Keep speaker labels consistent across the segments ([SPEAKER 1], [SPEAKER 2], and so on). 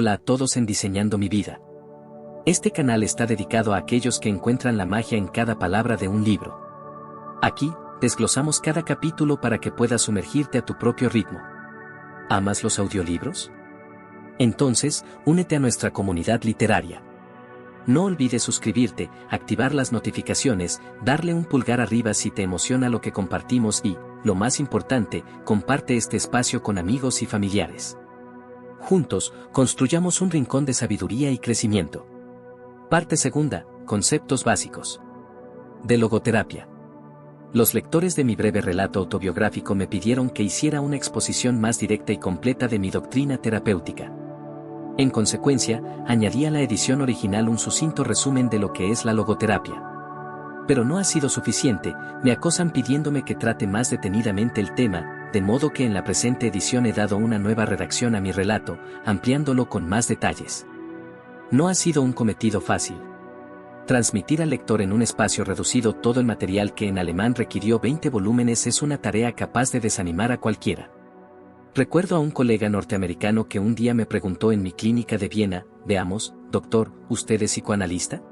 [SPEAKER 1] Hola a todos en Diseñando mi vida. Este canal está dedicado a aquellos que encuentran la magia en cada palabra de un libro. Aquí, desglosamos cada capítulo para que puedas sumergirte a tu propio ritmo. ¿Amas los audiolibros? Entonces, únete a nuestra comunidad literaria. No olvides suscribirte, activar las notificaciones, darle un pulgar arriba si te emociona lo que compartimos y, lo más importante, comparte este espacio con amigos y familiares. Juntos, construyamos un rincón de sabiduría y crecimiento. Parte segunda, conceptos básicos. De logoterapia. Los lectores de mi breve relato autobiográfico me pidieron que hiciera una exposición más directa y completa de mi doctrina terapéutica. En consecuencia, añadí a la edición original un sucinto resumen de lo que es la logoterapia. Pero no ha sido suficiente, me acosan pidiéndome que trate más detenidamente el tema, de modo que en la presente edición he dado una nueva redacción a mi relato, ampliándolo con más detalles. No ha sido un cometido fácil. Transmitir al lector en un espacio reducido todo el material que en alemán requirió 20 volúmenes es una tarea capaz de desanimar a cualquiera. Recuerdo a un colega norteamericano que un día me preguntó en mi clínica de Viena, veamos, doctor, ¿usted es psicoanalista?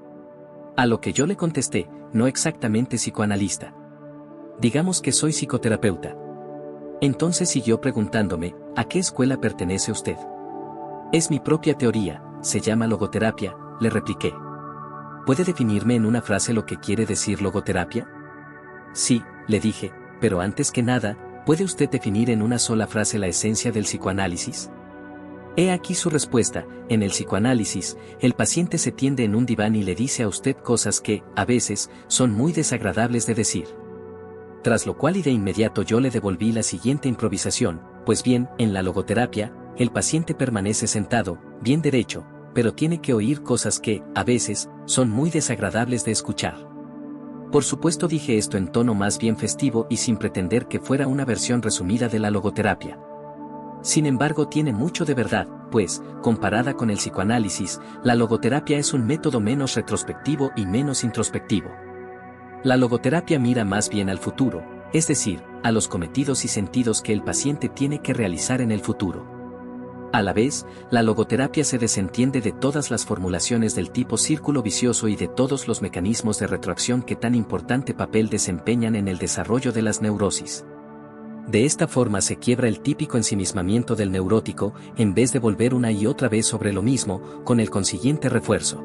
[SPEAKER 1] A lo que yo le contesté, no exactamente psicoanalista. Digamos que soy psicoterapeuta. Entonces siguió preguntándome, ¿a qué escuela pertenece usted? Es mi propia teoría, se llama logoterapia, le repliqué. ¿Puede definirme en una frase lo que quiere decir logoterapia? Sí, le dije, pero antes que nada, ¿puede usted definir en una sola frase la esencia del psicoanálisis? He aquí su respuesta, en el psicoanálisis, el paciente se tiende en un diván y le dice a usted cosas que, a veces, son muy desagradables de decir. Tras lo cual y de inmediato yo le devolví la siguiente improvisación, pues bien, en la logoterapia, el paciente permanece sentado, bien derecho, pero tiene que oír cosas que, a veces, son muy desagradables de escuchar. Por supuesto dije esto en tono más bien festivo y sin pretender que fuera una versión resumida de la logoterapia. Sin embargo tiene mucho de verdad, pues, comparada con el psicoanálisis, la logoterapia es un método menos retrospectivo y menos introspectivo. La logoterapia mira más bien al futuro, es decir, a los cometidos y sentidos que el paciente tiene que realizar en el futuro. A la vez, la logoterapia se desentiende de todas las formulaciones del tipo círculo vicioso y de todos los mecanismos de retroacción que tan importante papel desempeñan en el desarrollo de las neurosis. De esta forma se quiebra el típico ensimismamiento del neurótico, en vez de volver una y otra vez sobre lo mismo, con el consiguiente refuerzo.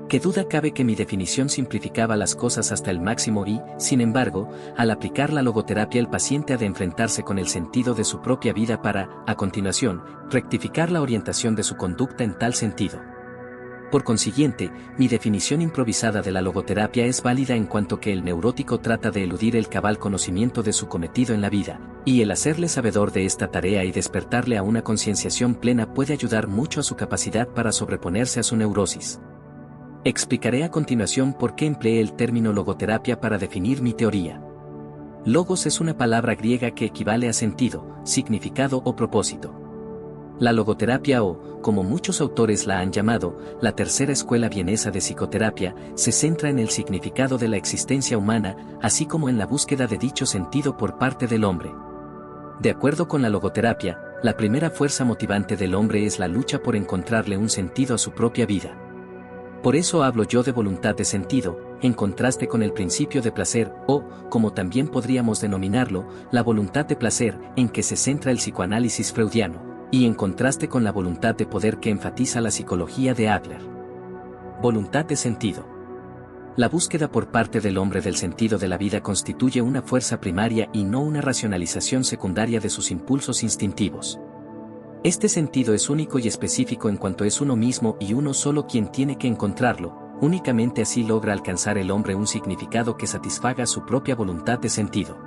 [SPEAKER 1] Qué duda cabe que mi definición simplificaba las cosas hasta el máximo y, sin embargo, al aplicar la logoterapia el paciente ha de enfrentarse con el sentido de su propia vida para, a continuación, rectificar la orientación de su conducta en tal sentido. Por consiguiente, mi definición improvisada de la logoterapia es válida en cuanto que el neurótico trata de eludir el cabal conocimiento de su cometido en la vida, y el hacerle sabedor de esta tarea y despertarle a una concienciación plena puede ayudar mucho a su capacidad para sobreponerse a su neurosis. Explicaré a continuación por qué empleé el término logoterapia para definir mi teoría. Logos es una palabra griega que equivale a sentido, significado o propósito. La logoterapia o, como muchos autores la han llamado, la tercera escuela vienesa de psicoterapia, se centra en el significado de la existencia humana, así como en la búsqueda de dicho sentido por parte del hombre. De acuerdo con la logoterapia, la primera fuerza motivante del hombre es la lucha por encontrarle un sentido a su propia vida. Por eso hablo yo de voluntad de sentido, en contraste con el principio de placer, o, como también podríamos denominarlo, la voluntad de placer, en que se centra el psicoanálisis freudiano, y en contraste con la voluntad de poder que enfatiza la psicología de Adler. Voluntad de sentido. La búsqueda por parte del hombre del sentido de la vida constituye una fuerza primaria y no una racionalización secundaria de sus impulsos instintivos. Este sentido es único y específico en cuanto es uno mismo y uno solo quien tiene que encontrarlo, únicamente así logra alcanzar el hombre un significado que satisfaga su propia voluntad de sentido.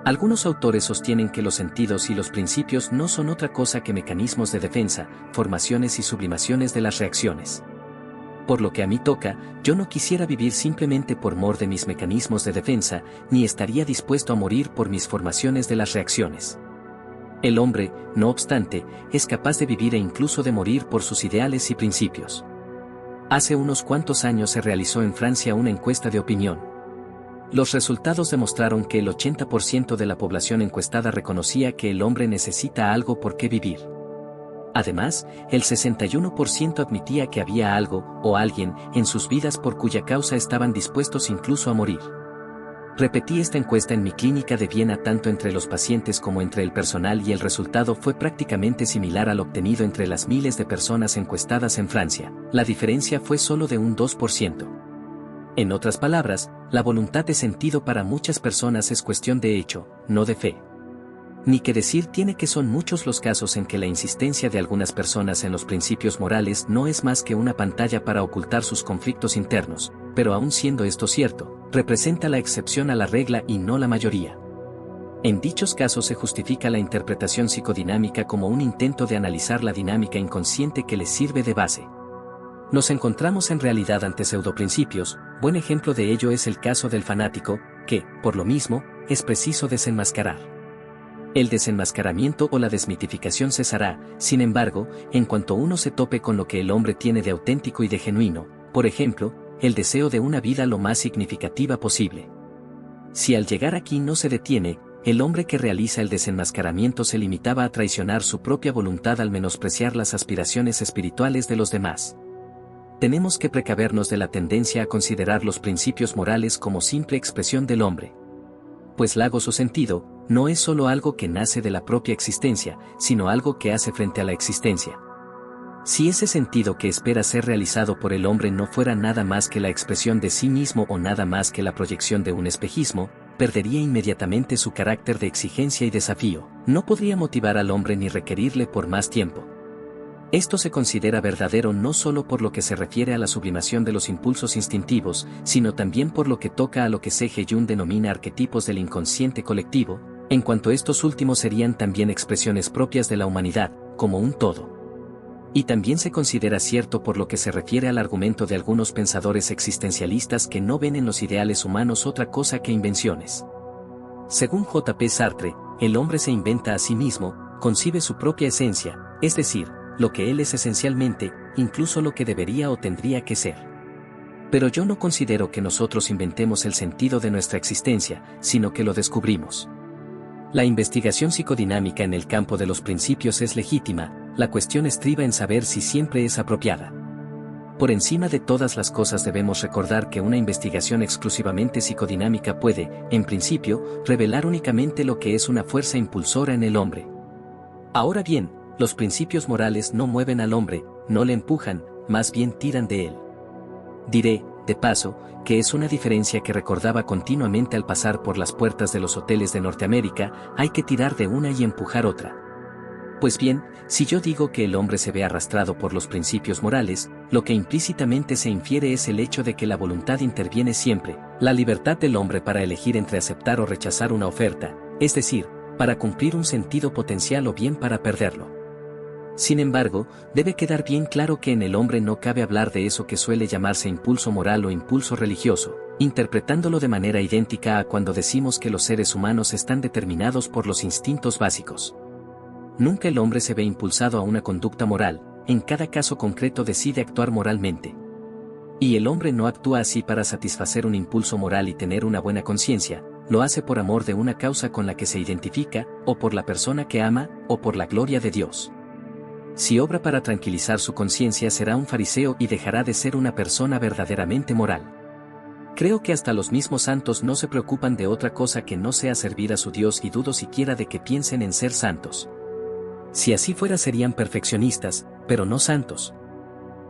[SPEAKER 1] Algunos autores sostienen que los sentidos y los principios no son otra cosa que mecanismos de defensa, formaciones y sublimaciones de las reacciones. Por lo que a mí toca, yo no quisiera vivir simplemente por mor de mis mecanismos de defensa, ni estaría dispuesto a morir por mis formaciones de las reacciones. El hombre, no obstante, es capaz de vivir e incluso de morir por sus ideales y principios. Hace unos cuantos años se realizó en Francia una encuesta de opinión. Los resultados demostraron que el 80% de la población encuestada reconocía que el hombre necesita algo por qué vivir. Además, el 61% admitía que había algo, o alguien, en sus vidas por cuya causa estaban dispuestos incluso a morir. Repetí esta encuesta en mi clínica de Viena tanto entre los pacientes como entre el personal y el resultado fue prácticamente similar al obtenido entre las miles de personas encuestadas en Francia. La diferencia fue solo de un 2%. En otras palabras, la voluntad de sentido para muchas personas es cuestión de hecho, no de fe. Ni que decir tiene que son muchos los casos en que la insistencia de algunas personas en los principios morales no es más que una pantalla para ocultar sus conflictos internos, pero aun siendo esto cierto, representa la excepción a la regla y no la mayoría. En dichos casos se justifica la interpretación psicodinámica como un intento de analizar la dinámica inconsciente que les sirve de base. Nos encontramos en realidad ante pseudoprincipios, buen ejemplo de ello es el caso del fanático, que, por lo mismo, es preciso desenmascarar. El desenmascaramiento o la desmitificación cesará, sin embargo, en cuanto uno se tope con lo que el hombre tiene de auténtico y de genuino, por ejemplo, el deseo de una vida lo más significativa posible. Si al llegar aquí no se detiene, el hombre que realiza el desenmascaramiento se limitaba a traicionar su propia voluntad al menospreciar las aspiraciones espirituales de los demás. Tenemos que precavernos de la tendencia a considerar los principios morales como simple expresión del hombre. Pues logos o sentido, no es solo algo que nace de la propia existencia, sino algo que hace frente a la existencia. Si ese sentido que espera ser realizado por el hombre no fuera nada más que la expresión de sí mismo o nada más que la proyección de un espejismo, perdería inmediatamente su carácter de exigencia y desafío, no podría motivar al hombre ni requerirle por más tiempo. Esto se considera verdadero no solo por lo que se refiere a la sublimación de los impulsos instintivos, sino también por lo que toca a lo que C. G. Jung denomina arquetipos del inconsciente colectivo, en cuanto estos últimos serían también expresiones propias de la humanidad, como un todo. Y también se considera cierto por lo que se refiere al argumento de algunos pensadores existencialistas que no ven en los ideales humanos otra cosa que invenciones. Según J. P. Sartre, el hombre se inventa a sí mismo, concibe su propia esencia, es decir, lo que él es esencialmente, incluso lo que debería o tendría que ser. Pero yo no considero que nosotros inventemos el sentido de nuestra existencia, sino que lo descubrimos. La investigación psicodinámica en el campo de los principios es legítima, la cuestión estriba en saber si siempre es apropiada. Por encima de todas las cosas debemos recordar que una investigación exclusivamente psicodinámica puede, en principio, revelar únicamente lo que es una fuerza impulsora en el hombre. Ahora bien, los principios morales no mueven al hombre, no le empujan, más bien tiran de él. Diré, de paso, que es una diferencia que recordaba continuamente al pasar por las puertas de los hoteles de Norteamérica, hay que tirar de una y empujar otra. Pues bien, si yo digo que el hombre se ve arrastrado por los principios morales, lo que implícitamente se infiere es el hecho de que la voluntad interviene siempre, la libertad del hombre para elegir entre aceptar o rechazar una oferta, es decir, para cumplir un sentido potencial o bien para perderlo. Sin embargo, debe quedar bien claro que en el hombre no cabe hablar de eso que suele llamarse impulso moral o impulso religioso, interpretándolo de manera idéntica a cuando decimos que los seres humanos están determinados por los instintos básicos. Nunca el hombre se ve impulsado a una conducta moral, en cada caso concreto decide actuar moralmente. Y el hombre no actúa así para satisfacer un impulso moral y tener una buena conciencia, lo hace por amor de una causa con la que se identifica, o por la persona que ama, o por la gloria de Dios. Si obra para tranquilizar su conciencia será un fariseo y dejará de ser una persona verdaderamente moral. Creo que hasta los mismos santos no se preocupan de otra cosa que no sea servir a su Dios y dudo siquiera de que piensen en ser santos. Si así fuera serían perfeccionistas, pero no santos.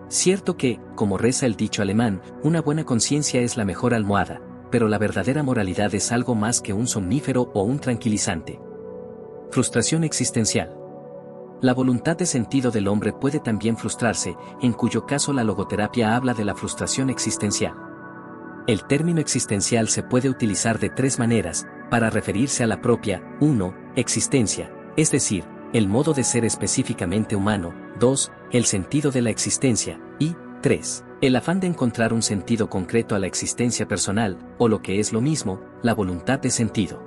[SPEAKER 1] Cierto que, como reza el dicho alemán, una buena conciencia es la mejor almohada, pero la verdadera moralidad es algo más que un somnífero o un tranquilizante. Frustración existencial. La voluntad de sentido del hombre puede también frustrarse, en cuyo caso la logoterapia habla de la frustración existencial. El término existencial se puede utilizar de tres maneras, para referirse a la propia, 1, existencia, es decir, el modo de ser específicamente humano, 2, el sentido de la existencia, y 3, el afán de encontrar un sentido concreto a la existencia personal, o lo que es lo mismo, la voluntad de sentido.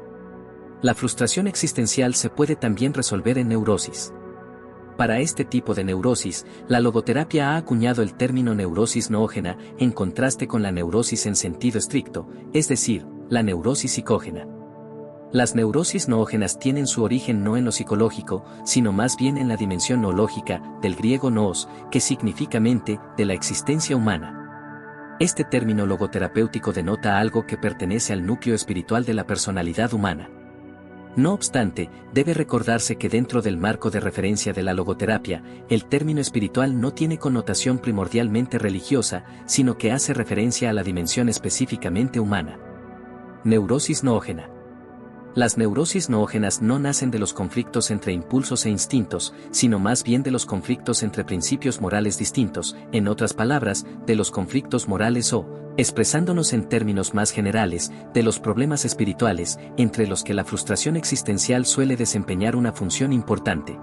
[SPEAKER 1] La frustración existencial se puede también resolver en neurosis. Para este tipo de neurosis, la logoterapia ha acuñado el término neurosis noógena en contraste con la neurosis en sentido estricto, es decir, la neurosis psicógena. Las neurosis noógenas tienen su origen no en lo psicológico, sino más bien en la dimensión noológica, del griego noos, que significa mente, de la existencia humana. Este término logoterapéutico denota algo que pertenece al núcleo espiritual de la personalidad humana. No obstante, debe recordarse que dentro del marco de referencia de la logoterapia, el término espiritual no tiene connotación primordialmente religiosa, sino que hace referencia a la dimensión específicamente humana. Neurosis noógena. Las neurosis noógenas no nacen de los conflictos entre impulsos e instintos, sino más bien de los conflictos entre principios morales distintos, en otras palabras, de los conflictos morales o, expresándonos en términos más generales, de los problemas espirituales, entre los que la frustración existencial suele desempeñar una función importante.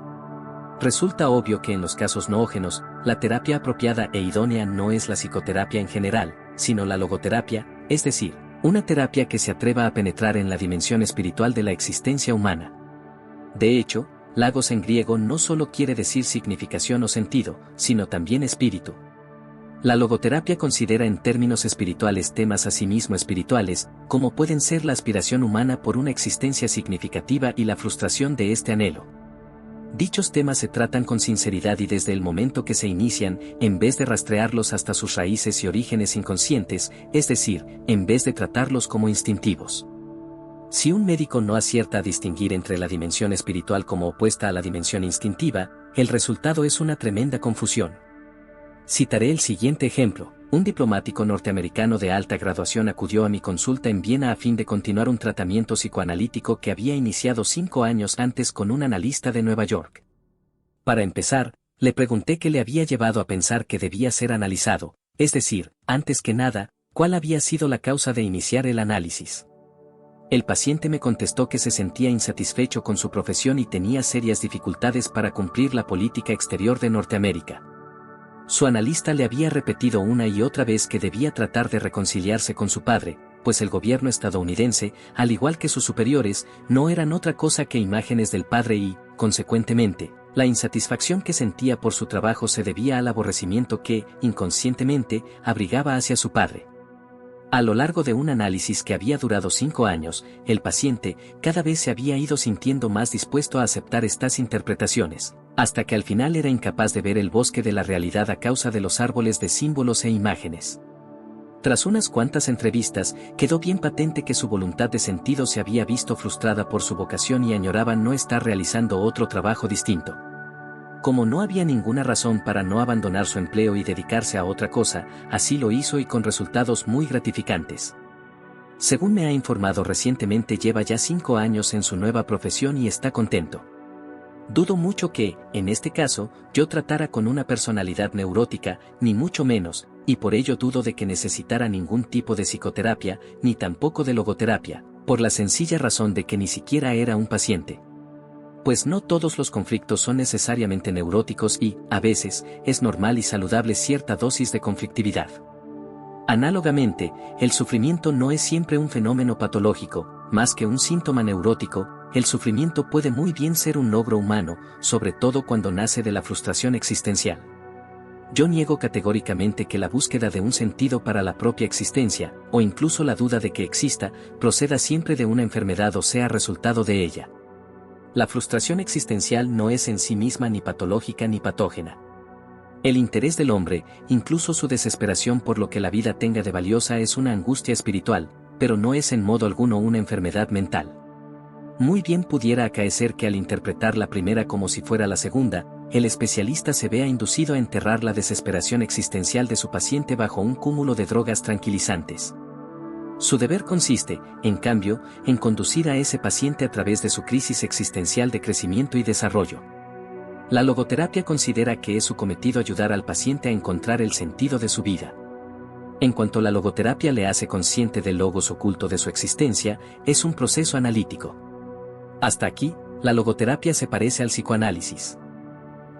[SPEAKER 1] Resulta obvio que en los casos noógenos, la terapia apropiada e idónea no es la psicoterapia en general, sino la logoterapia, es decir, una terapia que se atreva a penetrar en la dimensión espiritual de la existencia humana. De hecho, logos en griego no solo quiere decir significación o sentido, sino también espíritu. La logoterapia considera en términos espirituales temas asimismo espirituales, como pueden ser la aspiración humana por una existencia significativa y la frustración de este anhelo. Dichos temas se tratan con sinceridad y desde el momento que se inician, en vez de rastrearlos hasta sus raíces y orígenes inconscientes, es decir, en vez de tratarlos como instintivos. Si un médico no acierta a distinguir entre la dimensión espiritual como opuesta a la dimensión instintiva, el resultado es una tremenda confusión. Citaré el siguiente ejemplo. Un diplomático norteamericano de alta graduación acudió a mi consulta en Viena a fin de continuar un tratamiento psicoanalítico que había iniciado 5 años antes con un analista de Nueva York. Para empezar, le pregunté qué le había llevado a pensar que debía ser analizado, es decir, antes que nada, cuál había sido la causa de iniciar el análisis. El paciente me contestó que se sentía insatisfecho con su profesión y tenía serias dificultades para cumplir la política exterior de Norteamérica. Su analista le había repetido una y otra vez que debía tratar de reconciliarse con su padre, pues el gobierno estadounidense, al igual que sus superiores, no eran otra cosa que imágenes del padre y, consecuentemente, la insatisfacción que sentía por su trabajo se debía al aborrecimiento que, inconscientemente, abrigaba hacia su padre. A lo largo de un análisis que había durado 5 años, el paciente cada vez se había ido sintiendo más dispuesto a aceptar estas interpretaciones, hasta que al final era incapaz de ver el bosque de la realidad a causa de los árboles de símbolos e imágenes. Tras unas cuantas entrevistas, quedó bien patente que su voluntad de sentido se había visto frustrada por su vocación y añoraba no estar realizando otro trabajo distinto. Como no había ninguna razón para no abandonar su empleo y dedicarse a otra cosa, así lo hizo y con resultados muy gratificantes. Según me ha informado recientemente, lleva ya 5 años en su nueva profesión y está contento. Dudo mucho que, en este caso, yo tratara con una personalidad neurótica, ni mucho menos, y por ello dudo de que necesitara ningún tipo de psicoterapia, ni tampoco de logoterapia, por la sencilla razón de que ni siquiera era un paciente. Pues no todos los conflictos son necesariamente neuróticos y, a veces, es normal y saludable cierta dosis de conflictividad. Análogamente, el sufrimiento no es siempre un fenómeno patológico, más que un síntoma neurótico. El sufrimiento puede muy bien ser un logro humano, sobre todo cuando nace de la frustración existencial. Yo niego categóricamente que la búsqueda de un sentido para la propia existencia, o incluso la duda de que exista, proceda siempre de una enfermedad o sea resultado de ella. La frustración existencial no es en sí misma ni patológica ni patógena. El interés del hombre, incluso su desesperación por lo que la vida tenga de valiosa, es una angustia espiritual, pero no es en modo alguno una enfermedad mental. Muy bien pudiera acaecer que al interpretar la primera como si fuera la segunda, el especialista se vea inducido a enterrar la desesperación existencial de su paciente bajo un cúmulo de drogas tranquilizantes. Su deber consiste, en cambio, en conducir a ese paciente a través de su crisis existencial de crecimiento y desarrollo. La logoterapia considera que es su cometido ayudar al paciente a encontrar el sentido de su vida. En cuanto la logoterapia le hace consciente del logos oculto de su existencia, es un proceso analítico. Hasta aquí, la logoterapia se parece al psicoanálisis.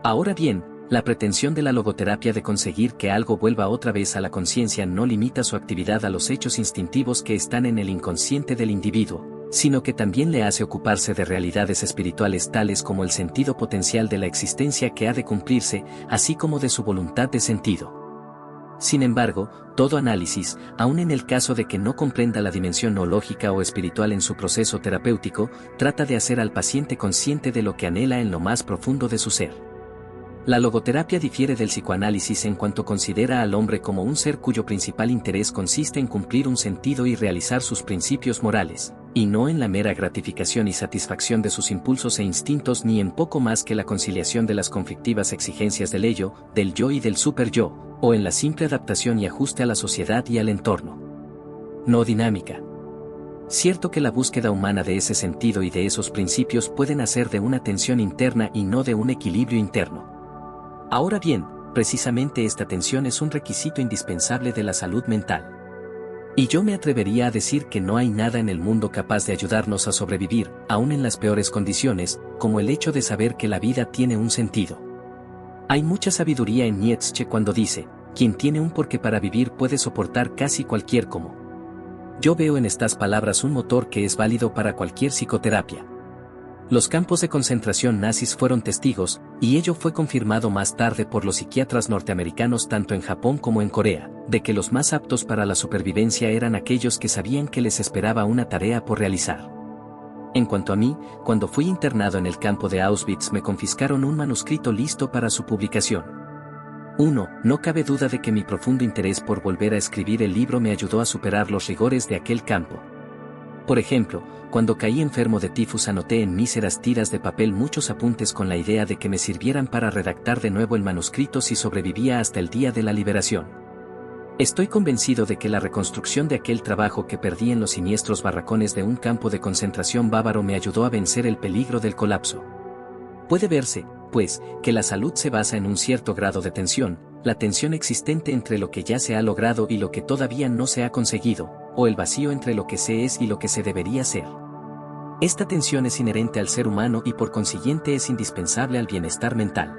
[SPEAKER 1] Ahora bien, la pretensión de la logoterapia de conseguir que algo vuelva otra vez a la conciencia no limita su actividad a los hechos instintivos que están en el inconsciente del individuo, sino que también le hace ocuparse de realidades espirituales tales como el sentido potencial de la existencia que ha de cumplirse, así como de su voluntad de sentido. Sin embargo, todo análisis, aun en el caso de que no comprenda la dimensión no lógica o espiritual en su proceso terapéutico, trata de hacer al paciente consciente de lo que anhela en lo más profundo de su ser. La logoterapia difiere del psicoanálisis en cuanto considera al hombre como un ser cuyo principal interés consiste en cumplir un sentido y realizar sus principios morales, y no en la mera gratificación y satisfacción de sus impulsos e instintos ni en poco más que la conciliación de las conflictivas exigencias del ello, del yo y del superyo, o en la simple adaptación y ajuste a la sociedad y al entorno. No dinámica. Cierto que la búsqueda humana de ese sentido y de esos principios puede nacer de una tensión interna y no de un equilibrio interno. Ahora bien, precisamente esta tensión es un requisito indispensable de la salud mental. Y yo me atrevería a decir que no hay nada en el mundo capaz de ayudarnos a sobrevivir, aun en las peores condiciones, como el hecho de saber que la vida tiene un sentido. Hay mucha sabiduría en Nietzsche cuando dice, quien tiene un porqué para vivir puede soportar casi cualquier cómo. Yo veo en estas palabras un motor que es válido para cualquier psicoterapia. Los campos de concentración nazis fueron testigos, y ello fue confirmado más tarde por los psiquiatras norteamericanos tanto en Japón como en Corea, de que los más aptos para la supervivencia eran aquellos que sabían que les esperaba una tarea por realizar. En cuanto a mí, cuando fui internado en el campo de Auschwitz me confiscaron un manuscrito listo para su publicación. 1. No cabe duda de que mi profundo interés por volver a escribir el libro me ayudó a superar los rigores de aquel campo. Por ejemplo, cuando caí enfermo de tifus anoté en míseras tiras de papel muchos apuntes con la idea de que me sirvieran para redactar de nuevo el manuscrito si sobrevivía hasta el día de la liberación. Estoy convencido de que la reconstrucción de aquel trabajo que perdí en los siniestros barracones de un campo de concentración bávaro me ayudó a vencer el peligro del colapso. Puede verse, pues, que la salud se basa en un cierto grado de tensión, la tensión existente entre lo que ya se ha logrado y lo que todavía no se ha conseguido, o el vacío entre lo que se es y lo que se debería ser. Esta tensión es inherente al ser humano y por consiguiente es indispensable al bienestar mental.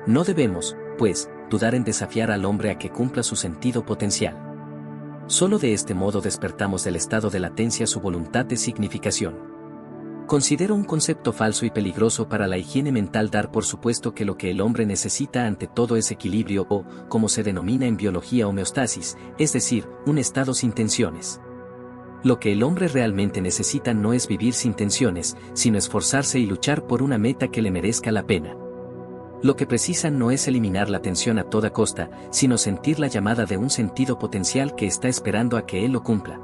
[SPEAKER 1] No debemos, pues, dudar en desafiar al hombre a que cumpla su sentido potencial. Solo de este modo despertamos del estado de latencia su voluntad de significación. Considero un concepto falso y peligroso para la higiene mental dar por supuesto que lo que el hombre necesita ante todo es equilibrio o, como se denomina en biología, homeostasis, es decir, un estado sin tensiones. Lo que el hombre realmente necesita no es vivir sin tensiones, sino esforzarse y luchar por una meta que le merezca la pena. Lo que precisa no es eliminar la tensión a toda costa, sino sentir la llamada de un sentido potencial que está esperando a que él lo cumpla.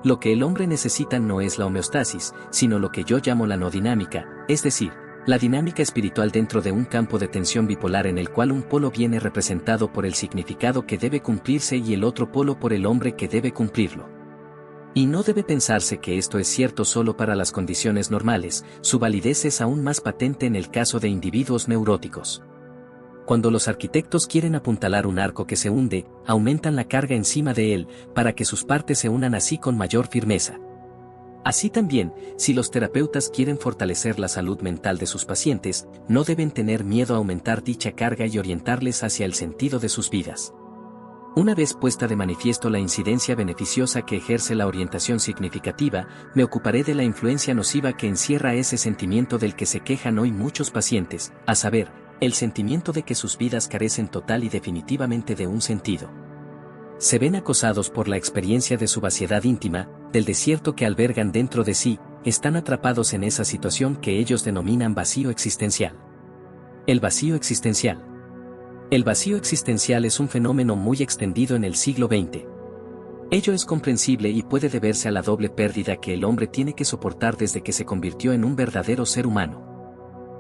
[SPEAKER 1] Lo que el hombre necesita no es la homeostasis, sino lo que yo llamo la no dinámica, es decir, la dinámica espiritual dentro de un campo de tensión bipolar en el cual un polo viene representado por el significado que debe cumplirse y el otro polo por el hombre que debe cumplirlo. Y no debe pensarse que esto es cierto solo para las condiciones normales, su validez es aún más patente en el caso de individuos neuróticos. Cuando los arquitectos quieren apuntalar un arco que se hunde, aumentan la carga encima de él, para que sus partes se unan así con mayor firmeza. Así también, si los terapeutas quieren fortalecer la salud mental de sus pacientes, no deben tener miedo a aumentar dicha carga y orientarles hacia el sentido de sus vidas. Una vez puesta de manifiesto la incidencia beneficiosa que ejerce la orientación significativa, me ocuparé de la influencia nociva que encierra ese sentimiento del que se quejan hoy muchos pacientes, a saber, el sentimiento de que sus vidas carecen total y definitivamente de un sentido. Se ven acosados por la experiencia de su vaciedad íntima, del desierto que albergan dentro de sí, están atrapados en esa situación que ellos denominan vacío existencial. El vacío existencial. El vacío existencial es un fenómeno muy extendido en el siglo XX. Ello es comprensible y puede deberse a la doble pérdida que el hombre tiene que soportar desde que se convirtió en un verdadero ser humano.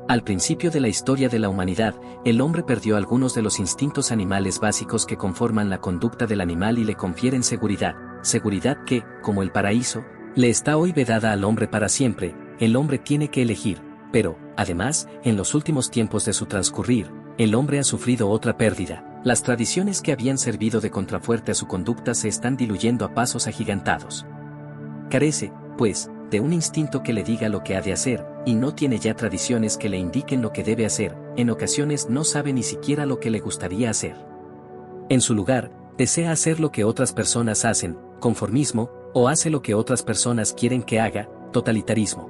[SPEAKER 1] Al principio de la historia de la humanidad, el hombre perdió algunos de los instintos animales básicos que conforman la conducta del animal y le confieren seguridad, seguridad que, como el paraíso, le está hoy vedada al hombre para siempre. El hombre tiene que elegir, pero, además, en los últimos tiempos de su transcurrir, el hombre ha sufrido otra pérdida. Las tradiciones que habían servido de contrafuerte a su conducta se están diluyendo a pasos agigantados. Carece, pues, de un instinto que le diga lo que ha de hacer, y no tiene ya tradiciones que le indiquen lo que debe hacer, en ocasiones no sabe ni siquiera lo que le gustaría hacer. En su lugar, desea hacer lo que otras personas hacen, conformismo, o hace lo que otras personas quieren que haga, totalitarismo.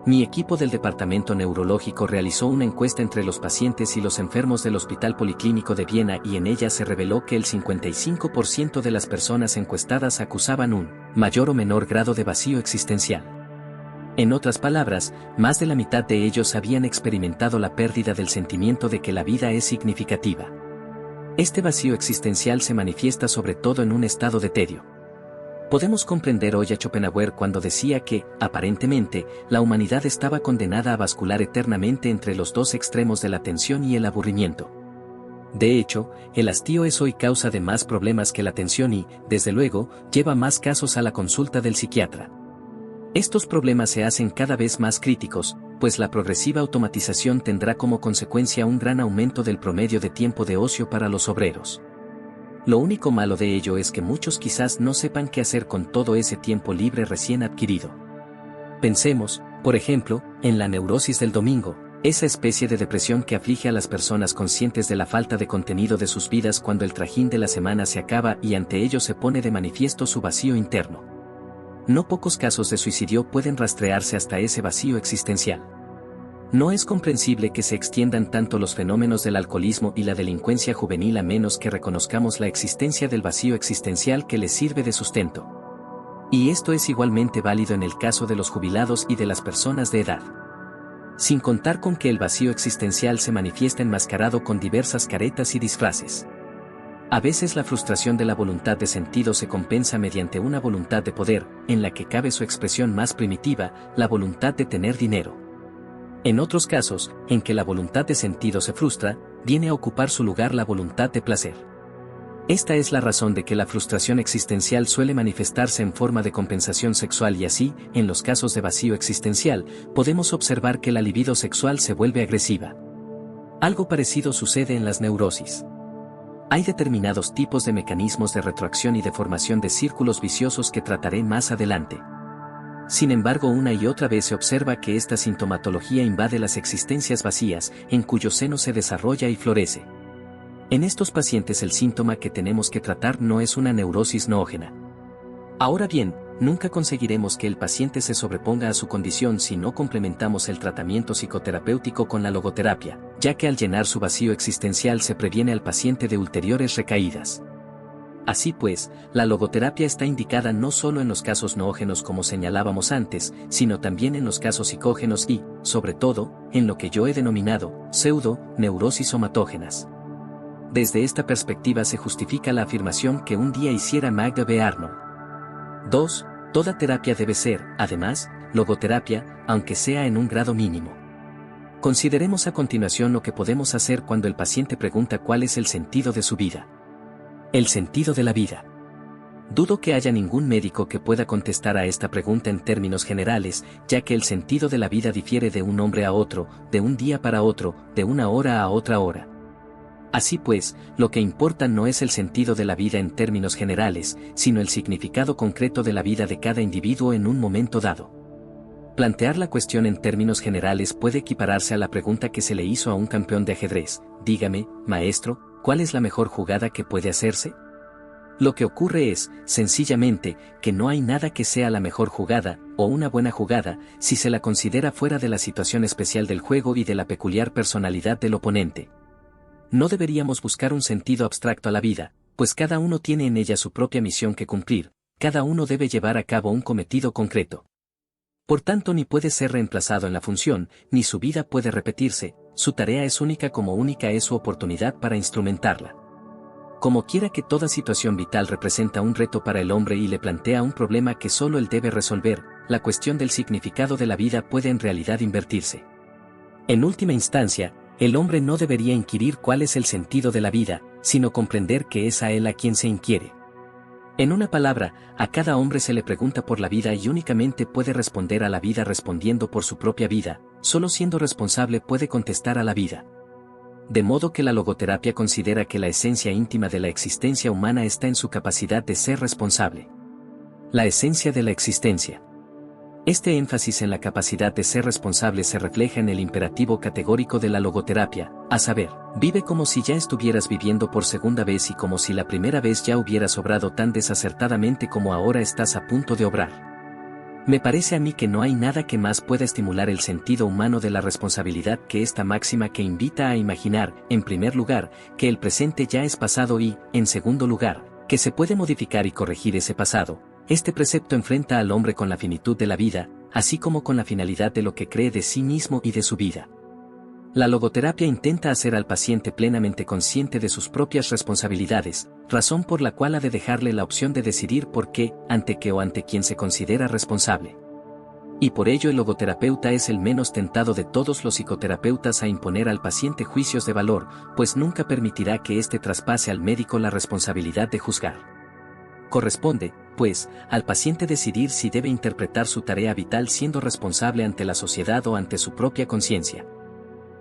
[SPEAKER 1] Mi equipo del Departamento Neurológico realizó una encuesta entre los pacientes y los enfermos del Hospital Policlínico de Viena y en ella se reveló que el 55% de las personas encuestadas acusaban un mayor o menor grado de vacío existencial. En otras palabras, más de la mitad de ellos habían experimentado la pérdida del sentimiento de que la vida es significativa. Este vacío existencial se manifiesta sobre todo en un estado de tedio. Podemos comprender hoy a Schopenhauer cuando decía que, aparentemente, la humanidad estaba condenada a bascular eternamente entre los dos extremos de la tensión y el aburrimiento. De hecho, el hastío es hoy causa de más problemas que la tensión y, desde luego, lleva más casos a la consulta del psiquiatra. Estos problemas se hacen cada vez más críticos, pues la progresiva automatización tendrá como consecuencia un gran aumento del promedio de tiempo de ocio para los obreros. Lo único malo de ello es que muchos quizás no sepan qué hacer con todo ese tiempo libre recién adquirido. Pensemos, por ejemplo, en la neurosis del domingo, esa especie de depresión que aflige a las personas conscientes de la falta de contenido de sus vidas cuando el trajín de la semana se acaba y ante ello se pone de manifiesto su vacío interno. No pocos casos de suicidio pueden rastrearse hasta ese vacío existencial. No es comprensible que se extiendan tanto los fenómenos del alcoholismo y la delincuencia juvenil a menos que reconozcamos la existencia del vacío existencial que les sirve de sustento. Y esto es igualmente válido en el caso de los jubilados y de las personas de edad. Sin contar con que el vacío existencial se manifiesta enmascarado con diversas caretas y disfraces. A veces la frustración de la voluntad de sentido se compensa mediante una voluntad de poder, en la que cabe su expresión más primitiva, la voluntad de tener dinero. En otros casos, en que la voluntad de sentido se frustra, viene a ocupar su lugar la voluntad de placer. Esta es la razón de que la frustración existencial suele manifestarse en forma de compensación sexual y así, en los casos de vacío existencial, podemos observar que la libido sexual se vuelve agresiva. Algo parecido sucede en las neurosis. Hay determinados tipos de mecanismos de retroacción y de formación de círculos viciosos que trataré más adelante. Sin embargo, una y otra vez se observa que esta sintomatología invade las existencias vacías, en cuyo seno se desarrolla y florece. En estos pacientes el síntoma que tenemos que tratar no es una neurosis noógena. Ahora bien, nunca conseguiremos que el paciente se sobreponga a su condición si no complementamos el tratamiento psicoterapéutico con la logoterapia, ya que al llenar su vacío existencial se previene al paciente de ulteriores recaídas. Así pues, la logoterapia está indicada no solo en los casos noógenos como señalábamos antes, sino también en los casos psicógenos y, sobre todo, en lo que yo he denominado pseudo-neurosis somatógenas. Desde esta perspectiva se justifica la afirmación que un día hiciera Magda B. Arnold. 2. Toda terapia debe ser, además, logoterapia, aunque sea en un grado mínimo. Consideremos a continuación lo que podemos hacer cuando el paciente pregunta cuál es el sentido de su vida. El sentido de la vida. Dudo que haya ningún médico que pueda contestar a esta pregunta en términos generales, ya que el sentido de la vida difiere de un hombre a otro, de un día para otro, de una hora a otra hora. Así pues, lo que importa no es el sentido de la vida en términos generales, sino el significado concreto de la vida de cada individuo en un momento dado. Plantear la cuestión en términos generales puede equipararse a la pregunta que se le hizo a un campeón de ajedrez: dígame, maestro, ¿cuál es la mejor jugada que puede hacerse? Lo que ocurre es, sencillamente, que no hay nada que sea la mejor jugada, o una buena jugada, si se la considera fuera de la situación especial del juego y de la peculiar personalidad del oponente. No deberíamos buscar un sentido abstracto a la vida, pues cada uno tiene en ella su propia misión que cumplir, cada uno debe llevar a cabo un cometido concreto. Por tanto, ni puede ser reemplazado en la función, ni su vida puede repetirse, su tarea es única como única es su oportunidad para instrumentarla. Como quiera que toda situación vital representa un reto para el hombre y le plantea un problema que solo él debe resolver, la cuestión del significado de la vida puede en realidad invertirse. En última instancia, el hombre no debería inquirir cuál es el sentido de la vida, sino comprender que es a él a quien se inquiere. En una palabra, a cada hombre se le pregunta por la vida y únicamente puede responder a la vida respondiendo por su propia vida, solo siendo responsable puede contestar a la vida. De modo que la logoterapia considera que la esencia íntima de la existencia humana está en su capacidad de ser responsable. La esencia de la existencia. Este énfasis en la capacidad de ser responsable se refleja en el imperativo categórico de la logoterapia, a saber, vive como si ya estuvieras viviendo por segunda vez y como si la primera vez ya hubieras obrado tan desacertadamente como ahora estás a punto de obrar. Me parece a mí que no hay nada que más pueda estimular el sentido humano de la responsabilidad que esta máxima que invita a imaginar, en primer lugar, que el presente ya es pasado y, en segundo lugar, que se puede modificar y corregir ese pasado. Este precepto enfrenta al hombre con la finitud de la vida, así como con la finalidad de lo que cree de sí mismo y de su vida. La logoterapia intenta hacer al paciente plenamente consciente de sus propias responsabilidades, razón por la cual ha de dejarle la opción de decidir por qué, ante qué o ante quién se considera responsable. Y por ello el logoterapeuta es el menos tentado de todos los psicoterapeutas a imponer al paciente juicios de valor, pues nunca permitirá que éste traspase al médico la responsabilidad de juzgar. Corresponde, pues, al paciente decidir si debe interpretar su tarea vital siendo responsable ante la sociedad o ante su propia conciencia.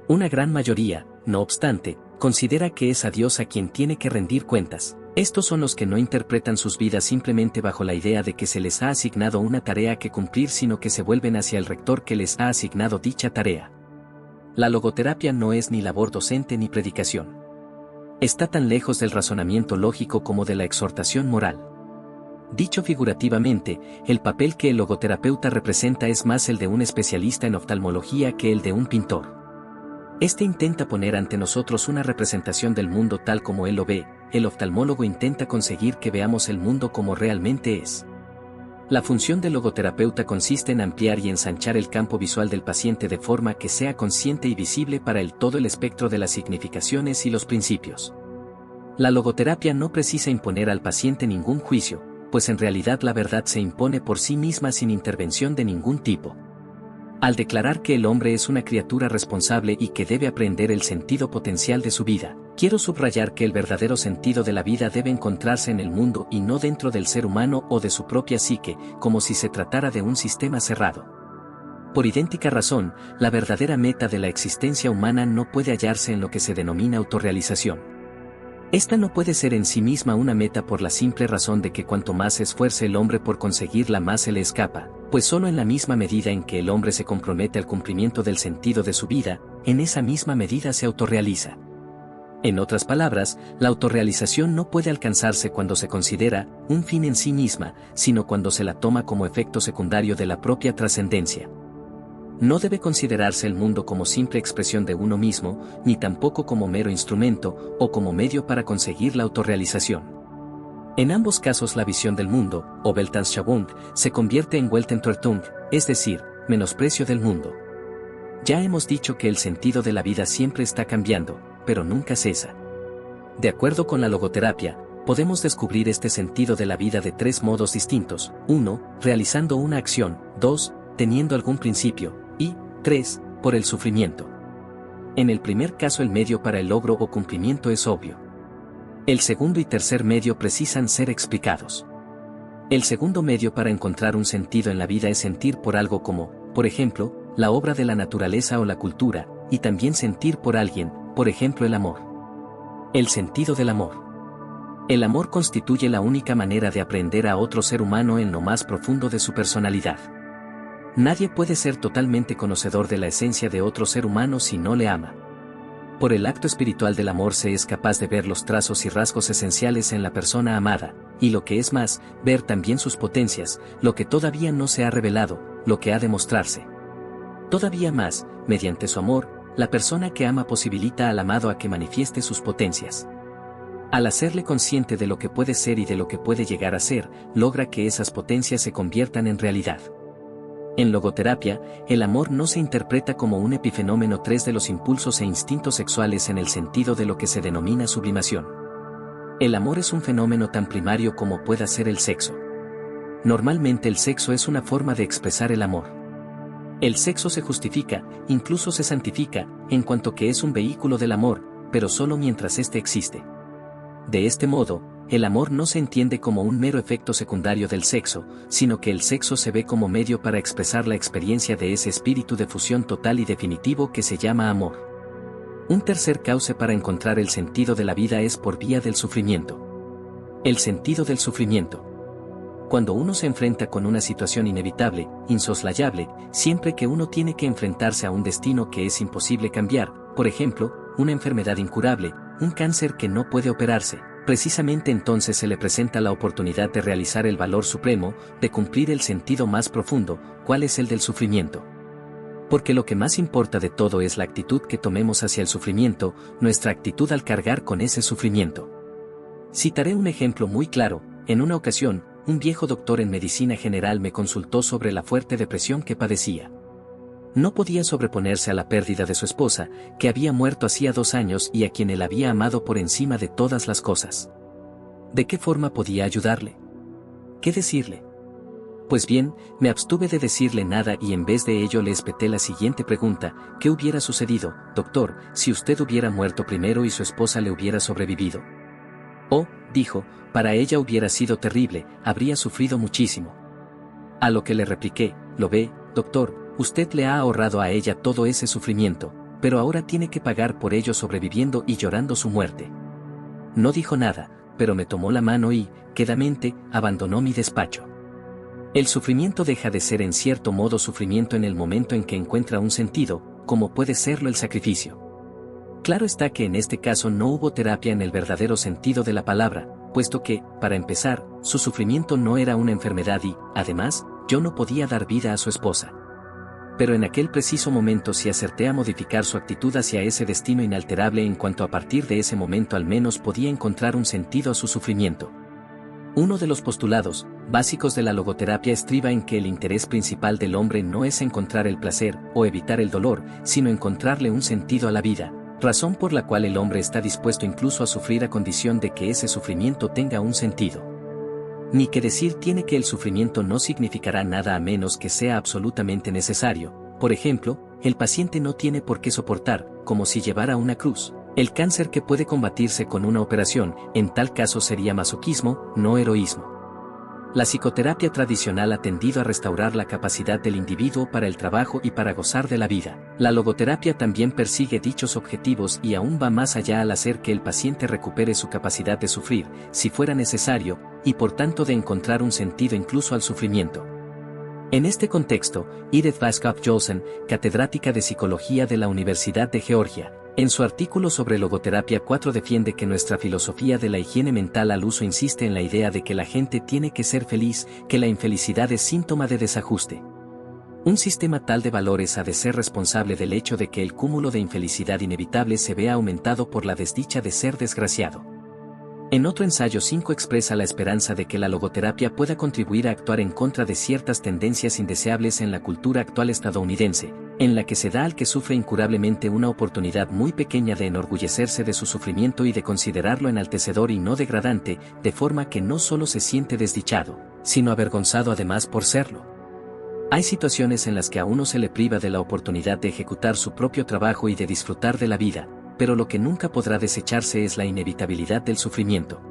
[SPEAKER 1] Una gran mayoría, no obstante, considera que es a Dios a quien tiene que rendir cuentas. Estos son los que no interpretan sus vidas simplemente bajo la idea de que se les ha asignado una tarea que cumplir, sino que se vuelven hacia el rector que les ha asignado dicha tarea. La logoterapia no es ni labor docente ni predicación. Está tan lejos del razonamiento lógico como de la exhortación moral. Dicho figurativamente, el papel que el logoterapeuta representa es más el de un especialista en oftalmología que el de un pintor. Este intenta poner ante nosotros una representación del mundo tal como él lo ve, el oftalmólogo intenta conseguir que veamos el mundo como realmente es. La función del logoterapeuta consiste en ampliar y ensanchar el campo visual del paciente de forma que sea consciente y visible para él todo el espectro de las significaciones y los principios. La logoterapia no precisa imponer al paciente ningún juicio, pues en realidad la verdad se impone por sí misma sin intervención de ningún tipo. Al declarar que el hombre es una criatura responsable y que debe aprender el sentido potencial de su vida, quiero subrayar que el verdadero sentido de la vida debe encontrarse en el mundo y no dentro del ser humano o de su propia psique, como si se tratara de un sistema cerrado. Por idéntica razón, la verdadera meta de la existencia humana no puede hallarse en lo que se denomina autorrealización. Esta no puede ser en sí misma una meta por la simple razón de que cuanto más se esfuerce el hombre por conseguirla más se le escapa, pues solo en la misma medida en que el hombre se compromete al cumplimiento del sentido de su vida, en esa misma medida se autorrealiza. En otras palabras, la autorrealización no puede alcanzarse cuando se considera un fin en sí misma, sino cuando se la toma como efecto secundario de la propia trascendencia. No debe considerarse el mundo como simple expresión de uno mismo, ni tampoco como mero instrumento, o como medio para conseguir la autorrealización. En ambos casos la visión del mundo, o Weltanschauung, se convierte en Weltentreutung, es decir, menosprecio del mundo. Ya hemos dicho que el sentido de la vida siempre está cambiando, pero nunca cesa. De acuerdo con la logoterapia, podemos descubrir este sentido de la vida de tres modos distintos: 1, realizando una acción; 2, teniendo algún principio; y 3, por el sufrimiento. En el primer caso el medio para el logro o cumplimiento es obvio. El segundo y tercer medio precisan ser explicados. El segundo medio para encontrar un sentido en la vida es sentir por algo como, por ejemplo, la obra de la naturaleza o la cultura, y también sentir por alguien, por ejemplo el amor. El sentido del amor. El amor constituye la única manera de aprender a otro ser humano en lo más profundo de su personalidad. Nadie puede ser totalmente conocedor de la esencia de otro ser humano si no le ama. Por el acto espiritual del amor se es capaz de ver los trazos y rasgos esenciales en la persona amada, y lo que es más, ver también sus potencias, lo que todavía no se ha revelado, lo que ha de mostrarse. Todavía más, mediante su amor, la persona que ama posibilita al amado a que manifieste sus potencias. Al hacerle consciente de lo que puede ser y de lo que puede llegar a ser, logra que esas potencias se conviertan en realidad. En logoterapia, el amor no se interpreta como un epifenómeno 3 de los impulsos e instintos sexuales en el sentido de lo que se denomina sublimación. El amor es un fenómeno tan primario como pueda ser el sexo. Normalmente el sexo es una forma de expresar el amor. El sexo se justifica, incluso se santifica, en cuanto que es un vehículo del amor, pero solo mientras éste existe. De este modo, el amor no se entiende como un mero efecto secundario del sexo, sino que el sexo se ve como medio para expresar la experiencia de ese espíritu de fusión total y definitivo que se llama amor. Un tercer cauce para encontrar el sentido de la vida es por vía del sufrimiento. El sentido del sufrimiento. Cuando uno se enfrenta con una situación inevitable, insoslayable, siempre que uno tiene que enfrentarse a un destino que es imposible cambiar, por ejemplo, una enfermedad incurable, un cáncer que no puede operarse, Precisamente entonces se le presenta la oportunidad de realizar el valor supremo, de cumplir el sentido más profundo, ¿cuál es el del sufrimiento? Porque lo que más importa de todo es la actitud que tomemos hacia el sufrimiento, nuestra actitud al cargar con ese sufrimiento. Citaré un ejemplo muy claro. En una ocasión, un viejo doctor en medicina general me consultó sobre la fuerte depresión que padecía. No podía sobreponerse a la pérdida de su esposa, que había muerto hacía 2 años y a quien él había amado por encima de todas las cosas. ¿De qué forma podía ayudarle? ¿Qué decirle? Pues bien, me abstuve de decirle nada y en vez de ello le espeté la siguiente pregunta: ¿qué hubiera sucedido, doctor, si usted hubiera muerto primero y su esposa le hubiera sobrevivido? Oh, dijo, para ella hubiera sido terrible, habría sufrido muchísimo. A lo que le repliqué: lo ve, doctor, usted le ha ahorrado a ella todo ese sufrimiento, pero ahora tiene que pagar por ello sobreviviendo y llorando su muerte. No dijo nada, pero me tomó la mano y, quedamente, abandonó mi despacho. El sufrimiento deja de ser en cierto modo sufrimiento en el momento en que encuentra un sentido, como puede serlo el sacrificio. Claro está que en este caso no hubo terapia en el verdadero sentido de la palabra, puesto que, para empezar, su sufrimiento no era una enfermedad y, además, yo no podía dar vida a su esposa. Pero en aquel preciso momento sí acerté a modificar su actitud hacia ese destino inalterable en cuanto a partir de ese momento al menos podía encontrar un sentido a su sufrimiento. Uno de los postulados básicos de la logoterapia estriba en que el interés principal del hombre no es encontrar el placer o evitar el dolor, sino encontrarle un sentido a la vida, razón por la cual el hombre está dispuesto incluso a sufrir a condición de que ese sufrimiento tenga un sentido. Ni que decir tiene que el sufrimiento no significará nada a menos que sea absolutamente necesario. Por ejemplo, el paciente no tiene por qué soportar, como si llevara una cruz, el cáncer que puede combatirse con una operación. En tal caso sería masoquismo, no heroísmo. La psicoterapia tradicional ha tendido a restaurar la capacidad del individuo para el trabajo y para gozar de la vida. La logoterapia también persigue dichos objetivos y aún va más allá al hacer que el paciente recupere su capacidad de sufrir, si fuera necesario, y por tanto de encontrar un sentido incluso al sufrimiento. En este contexto, Edith Vaskov-Jolson, catedrática de Psicología de la Universidad de Georgia, en su artículo sobre logoterapia 4 defiende que nuestra filosofía de la higiene mental al uso insiste en la idea de que la gente tiene que ser feliz, que la infelicidad es síntoma de desajuste. Un sistema tal de valores ha de ser responsable del hecho de que el cúmulo de infelicidad inevitable se vea aumentado por la desdicha de ser desgraciado. En otro ensayo 5 expresa la esperanza de que la logoterapia pueda contribuir a actuar en contra de ciertas tendencias indeseables en la cultura actual estadounidense, en la que se da al que sufre incurablemente una oportunidad muy pequeña de enorgullecerse de su sufrimiento y de considerarlo enaltecedor y no degradante, de forma que no solo se siente desdichado, sino avergonzado además por serlo. Hay situaciones en las que a uno se le priva de la oportunidad de ejecutar su propio trabajo y de disfrutar de la vida, pero lo que nunca podrá desecharse es la inevitabilidad del sufrimiento.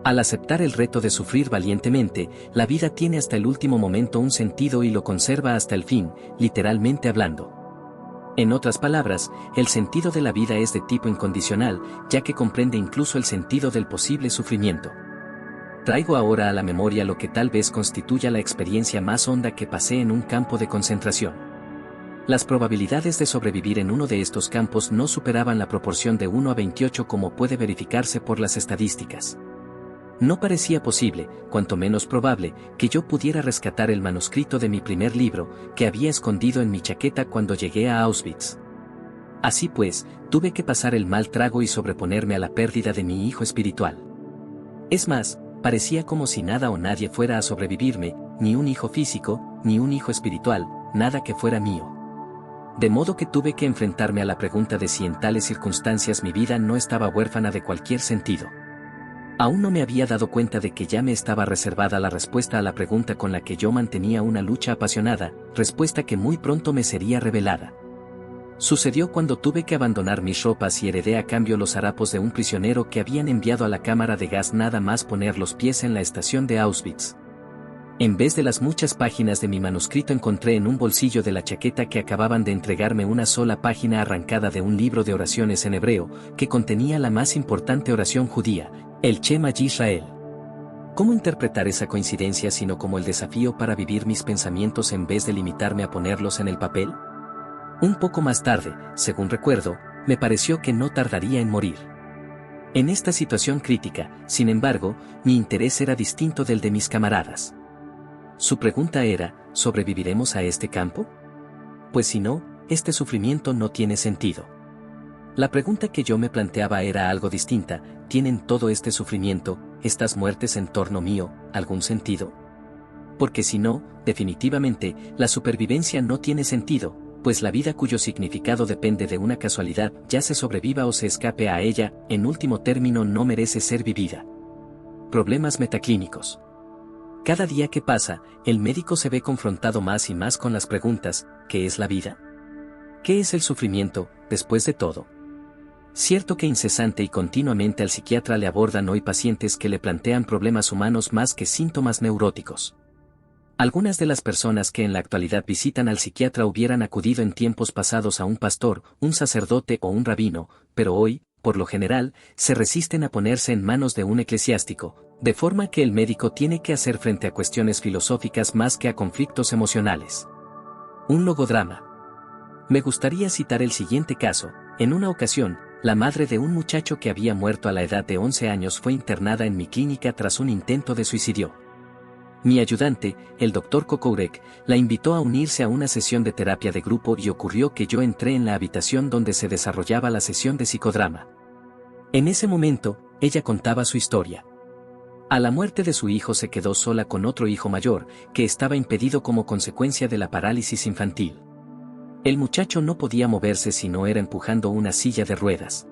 [SPEAKER 1] Al aceptar el reto de sufrir valientemente, la vida tiene hasta el último momento un sentido y lo conserva hasta el fin, literalmente hablando. En otras palabras, el sentido de la vida es de tipo incondicional, ya que comprende incluso el sentido del posible sufrimiento. Traigo ahora a la memoria lo que tal vez constituya la experiencia más honda que pasé en un campo de concentración. Las probabilidades de sobrevivir en uno de estos campos no superaban la proporción de 1 a 28 como puede verificarse por las estadísticas. No parecía posible, cuanto menos probable, que yo pudiera rescatar el manuscrito de mi primer libro, que había escondido en mi chaqueta cuando llegué a Auschwitz. Así pues, tuve que pasar el mal trago y sobreponerme a la pérdida de mi hijo espiritual. Es más, parecía como si nada o nadie fuera a sobrevivirme, ni un hijo físico, ni un hijo espiritual, nada que fuera mío. De modo que tuve que enfrentarme a la pregunta de si en tales circunstancias mi vida no estaba huérfana de cualquier sentido. Aún no me había dado cuenta de que ya me estaba reservada la respuesta a la pregunta con la que yo mantenía una lucha apasionada, respuesta que muy pronto me sería revelada. Sucedió cuando tuve que abandonar mis ropas y heredé a cambio los harapos de un prisionero que habían enviado a la cámara de gas nada más poner los pies en la estación de Auschwitz. En vez de las muchas páginas de mi manuscrito encontré en un bolsillo de la chaqueta que acababan de entregarme una sola página arrancada de un libro de oraciones en hebreo, que contenía la más importante oración judía, el Shema Yisrael. ¿Cómo interpretar esa coincidencia sino como el desafío para vivir mis pensamientos en vez de limitarme a ponerlos en el papel? Un poco más tarde, según recuerdo, me pareció que no tardaría en morir. En esta situación crítica, sin embargo, mi interés era distinto del de mis camaradas. Su pregunta era, ¿sobreviviremos a este campo? Pues si no, este sufrimiento no tiene sentido. La pregunta que yo me planteaba era algo distinta: ¿tienen todo este sufrimiento, estas muertes en torno mío, algún sentido? Porque si no, definitivamente, la supervivencia no tiene sentido, pues la vida cuyo significado depende de una casualidad, ya se sobreviva o se escape a ella, en último término no merece ser vivida. Problemas metaclínicos. Cada día que pasa, el médico se ve confrontado más y más con las preguntas: ¿qué es la vida? ¿Qué es el sufrimiento, después de todo? Cierto que incesante y continuamente al psiquiatra le abordan hoy pacientes que le plantean problemas humanos más que síntomas neuróticos. Algunas de las personas que en la actualidad visitan al psiquiatra hubieran acudido en tiempos pasados a un pastor, un sacerdote o un rabino, pero hoy, por lo general, se resisten a ponerse en manos de un eclesiástico, de forma que el médico tiene que hacer frente a cuestiones filosóficas más que a conflictos emocionales. Un logodrama. Me gustaría citar el siguiente caso. En una ocasión, la madre de un muchacho que había muerto a la edad de 11 años fue internada en mi clínica tras un intento de suicidio. Mi ayudante, el Dr. Kokourek, la invitó a unirse a una sesión de terapia de grupo y ocurrió que yo entré en la habitación donde se desarrollaba la sesión de psicodrama. En ese momento, ella contaba su historia. A la muerte de su hijo se quedó sola con otro hijo mayor, que estaba impedido como consecuencia de la parálisis infantil. El muchacho no podía moverse si no era empujando una silla de ruedas.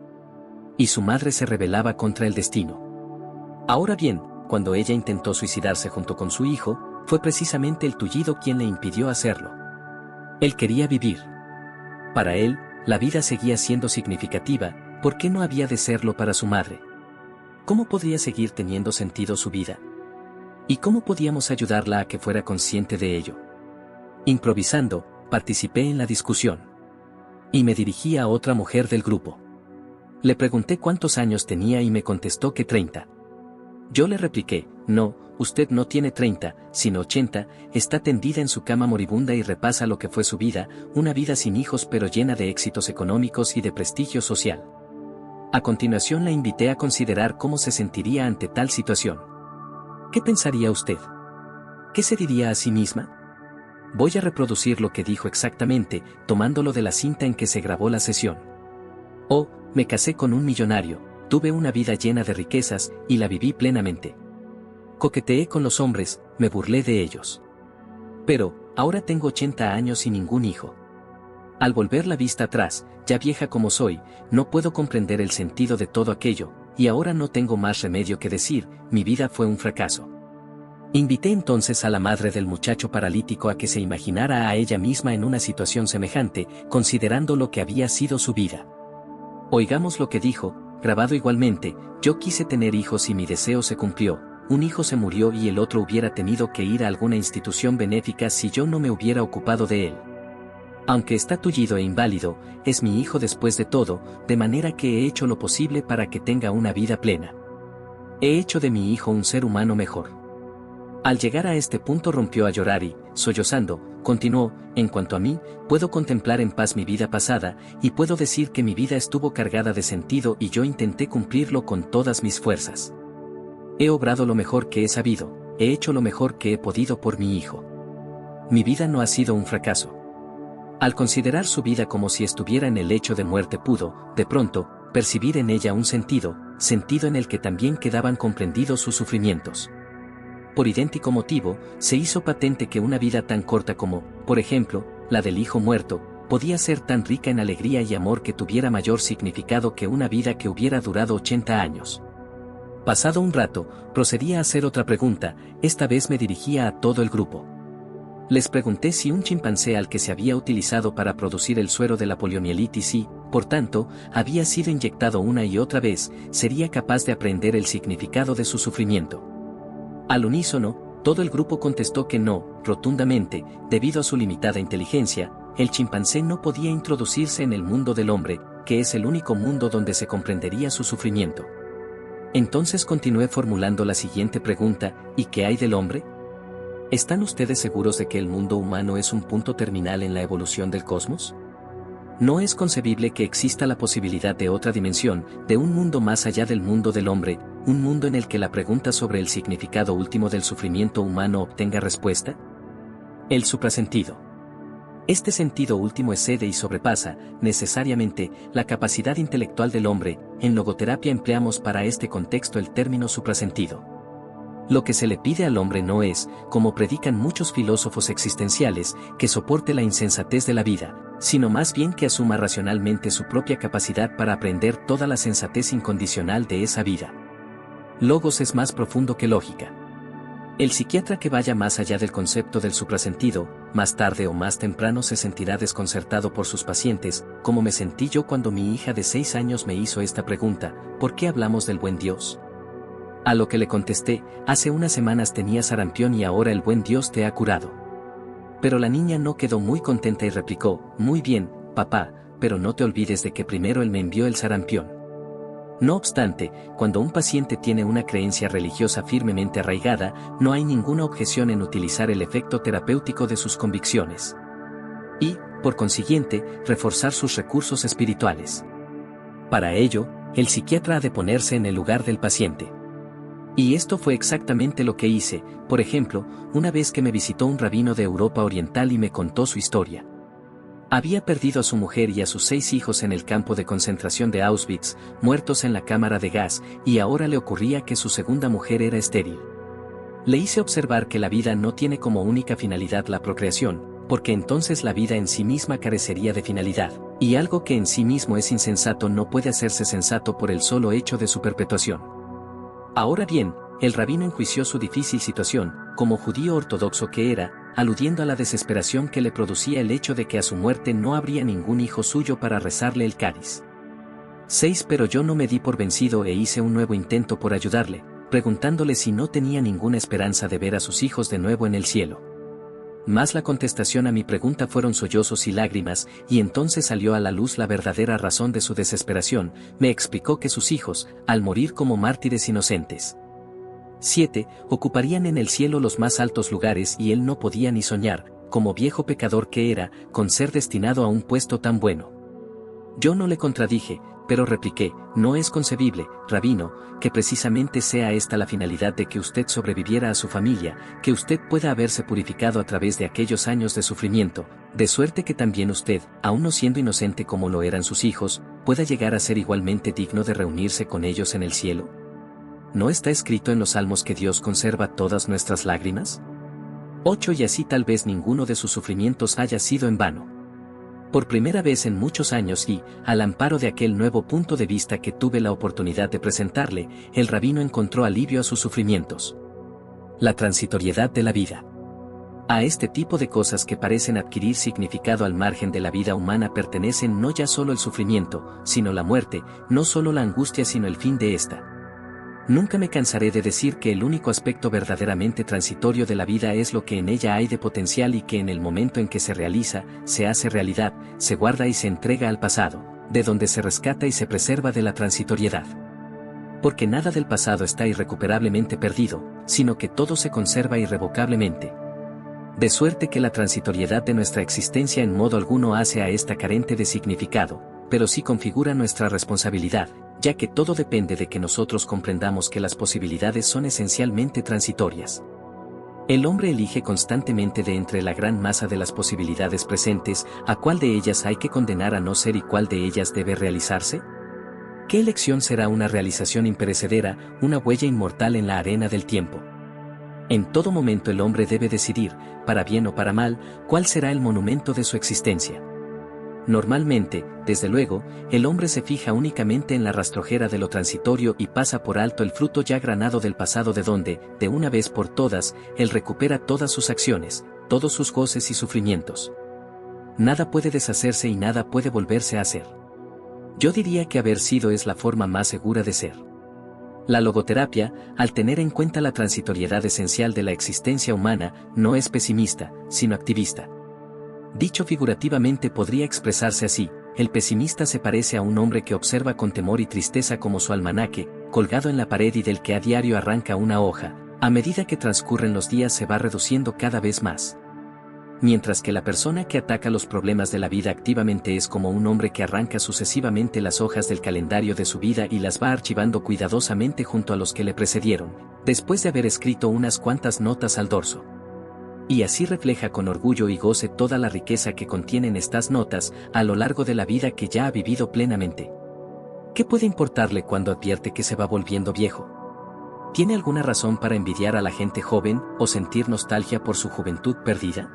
[SPEAKER 1] Y su madre se rebelaba contra el destino. Ahora bien, cuando ella intentó suicidarse junto con su hijo, fue precisamente el tullido quien le impidió hacerlo. Él quería vivir. Para él, la vida seguía siendo significativa, ¿por qué no había de serlo para su madre? ¿Cómo podría seguir teniendo sentido su vida? ¿Y cómo podíamos ayudarla a que fuera consciente de ello? Improvisando, participé en la discusión. Y me dirigí a otra mujer del grupo. Le pregunté cuántos años tenía y me contestó que 30. Yo le repliqué: no, usted no tiene 30, sino 80, está tendida en su cama moribunda y repasa lo que fue su vida, una vida sin hijos pero llena de éxitos económicos y de prestigio social. A continuación la invité a considerar cómo se sentiría ante tal situación. ¿Qué pensaría usted? ¿Qué se diría a sí misma? Voy a reproducir lo que dijo exactamente, tomándolo de la cinta en que se grabó la sesión. Oh, me casé con un millonario, tuve una vida llena de riquezas, y la viví plenamente. Coqueteé con los hombres, me burlé de ellos. Pero, ahora tengo 80 años y ningún hijo. Al volver la vista atrás, ya vieja como soy, no puedo comprender el sentido de todo aquello, y ahora no tengo más remedio que decir: mi vida fue un fracaso. Invité entonces a la madre del muchacho paralítico a que se imaginara a ella misma en una situación semejante, considerando lo que había sido su vida. Oigamos lo que dijo, grabado igualmente: yo quise tener hijos y mi deseo se cumplió, un hijo se murió y el otro hubiera tenido que ir a alguna institución benéfica si yo no me hubiera ocupado de él. Aunque está tullido e inválido, es mi hijo después de todo, de manera que he hecho lo posible para que tenga una vida plena. He hecho de mi hijo un ser humano mejor. Al llegar a este punto rompió a llorar y, sollozando, continuó: en cuanto a mí, puedo contemplar en paz mi vida pasada, y puedo decir que mi vida estuvo cargada de sentido y yo intenté cumplirlo con todas mis fuerzas. He obrado lo mejor que he sabido, he hecho lo mejor que he podido por mi hijo. Mi vida no ha sido un fracaso. Al considerar su vida como si estuviera en el lecho de muerte pudo, de pronto, percibir en ella un sentido en el que también quedaban comprendidos sus sufrimientos. Por idéntico motivo, se hizo patente que una vida tan corta como, por ejemplo, la del hijo muerto, podía ser tan rica en alegría y amor que tuviera mayor significado que una vida que hubiera durado 80 años. Pasado un rato, procedí a hacer otra pregunta, esta vez me dirigía a todo el grupo. Les pregunté si un chimpancé al que se había utilizado para producir el suero de la poliomielitis y, por tanto, había sido inyectado una y otra vez, sería capaz de aprender el significado de su sufrimiento. Al unísono, todo el grupo contestó que no, rotundamente, debido a su limitada inteligencia, el chimpancé no podía introducirse en el mundo del hombre, que es el único mundo donde se comprendería su sufrimiento. Entonces continué formulando la siguiente pregunta: ¿y qué hay del hombre? ¿Están ustedes seguros de que el mundo humano es un punto terminal en la evolución del cosmos? No es concebible que exista la posibilidad de otra dimensión, de un mundo más allá del mundo del hombre, un mundo en el que la pregunta sobre el significado último del sufrimiento humano obtenga respuesta. El suprasentido. Este sentido último excede y sobrepasa, necesariamente, la capacidad intelectual del hombre. En logoterapia empleamos para este contexto el término suprasentido. Lo que se le pide al hombre no es, como predican muchos filósofos existenciales, que soporte la insensatez de la vida, sino más bien que asuma racionalmente su propia capacidad para aprender toda la sensatez incondicional de esa vida. Logos es más profundo que lógica. El psiquiatra que vaya más allá del concepto del suprasentido, más tarde o más temprano se sentirá desconcertado por sus pacientes, como me sentí yo cuando mi hija de 6 años me hizo esta pregunta: ¿por qué hablamos del buen Dios? A lo que le contesté: hace unas semanas tenía sarampión y ahora el buen Dios te ha curado. Pero la niña no quedó muy contenta y replicó: muy bien, papá, pero no te olvides de que primero él me envió el sarampión. No obstante, cuando un paciente tiene una creencia religiosa firmemente arraigada, no hay ninguna objeción en utilizar el efecto terapéutico de sus convicciones. Y, por consiguiente, reforzar sus recursos espirituales. Para ello, el psiquiatra ha de ponerse en el lugar del paciente. Y esto fue exactamente lo que hice, por ejemplo, una vez que me visitó un rabino de Europa Oriental y me contó su historia. Había perdido a su mujer y a sus 6 hijos en el campo de concentración de Auschwitz, muertos en la cámara de gas, y ahora le ocurría que su segunda mujer era estéril. Le hice observar que la vida no tiene como única finalidad la procreación, porque entonces la vida en sí misma carecería de finalidad, y algo que en sí mismo es insensato no puede hacerse sensato por el solo hecho de su perpetuación. Ahora bien, el rabino enjuició su difícil situación, como judío ortodoxo que era, aludiendo a la desesperación que le producía el hecho de que a su muerte no habría ningún hijo suyo para rezarle el cáliz. 6 Pero yo no me di por vencido e hice un nuevo intento por ayudarle, preguntándole si no tenía ninguna esperanza de ver a sus hijos de nuevo en el cielo. Mas la contestación a mi pregunta fueron sollozos y lágrimas, y entonces salió a la luz la verdadera razón de su desesperación. Me explicó que sus hijos, al morir como mártires inocentes, 7 ocuparían en el cielo los más altos lugares y él no podía ni soñar, como viejo pecador que era, con ser destinado a un puesto tan bueno. Yo no le contradije, pero repliqué: no es concebible, rabino, que precisamente sea esta la finalidad de que usted sobreviviera a su familia, que usted pueda haberse purificado a través de aquellos años de sufrimiento, de suerte que también usted, aun no siendo inocente como lo eran sus hijos, pueda llegar a ser igualmente digno de reunirse con ellos en el cielo. ¿No está escrito en los Salmos que Dios conserva todas nuestras lágrimas? 8 Y así tal vez ninguno de sus sufrimientos haya sido en vano. Por primera vez en muchos años y, al amparo de aquel nuevo punto de vista que tuve la oportunidad de presentarle, el rabino encontró alivio a sus sufrimientos. La transitoriedad de la vida. A este tipo de cosas que parecen adquirir significado al margen de la vida humana pertenecen no ya solo el sufrimiento, sino la muerte, no solo la angustia sino el fin de esta. Nunca me cansaré de decir que el único aspecto verdaderamente transitorio de la vida es lo que en ella hay de potencial y que en el momento en que se realiza, se hace realidad, se guarda y se entrega al pasado, de donde se rescata y se preserva de la transitoriedad. Porque nada del pasado está irrecuperablemente perdido, sino que todo se conserva irrevocablemente. De suerte que la transitoriedad de nuestra existencia en modo alguno hace a esta carente de significado, pero sí configura nuestra responsabilidad, ya que todo depende de que nosotros comprendamos que las posibilidades son esencialmente transitorias. El hombre elige constantemente de entre la gran masa de las posibilidades presentes, a cuál de ellas hay que condenar a no ser y cuál de ellas debe realizarse. ¿Qué elección será una realización imperecedera, una huella inmortal en la arena del tiempo? En todo momento el hombre debe decidir, para bien o para mal, cuál será el monumento de su existencia. Normalmente, desde luego, el hombre se fija únicamente en la rastrojera de lo transitorio y pasa por alto el fruto ya granado del pasado de donde, de una vez por todas, él recupera todas sus acciones, todos sus goces y sufrimientos. Nada puede deshacerse y nada puede volverse a hacer. Yo diría que haber sido es la forma más segura de ser. La logoterapia, al tener en cuenta la transitoriedad esencial de la existencia humana, no es pesimista, sino activista. Dicho figurativamente podría expresarse así: el pesimista se parece a un hombre que observa con temor y tristeza como su almanaque, colgado en la pared y del que a diario arranca una hoja, a medida que transcurren los días se va reduciendo cada vez más. mientras que la persona que ataca los problemas de la vida activamente es como un hombre que arranca sucesivamente las hojas del calendario de su vida y las va archivando cuidadosamente junto a los que le precedieron, después de haber escrito unas cuantas notas al dorso. Y así refleja con orgullo y goce toda la riqueza que contienen estas notas a lo largo de la vida que ya ha vivido plenamente. ¿Qué puede importarle cuando advierte que se va volviendo viejo? ¿Tiene alguna razón para envidiar a la gente joven o sentir nostalgia por su juventud perdida?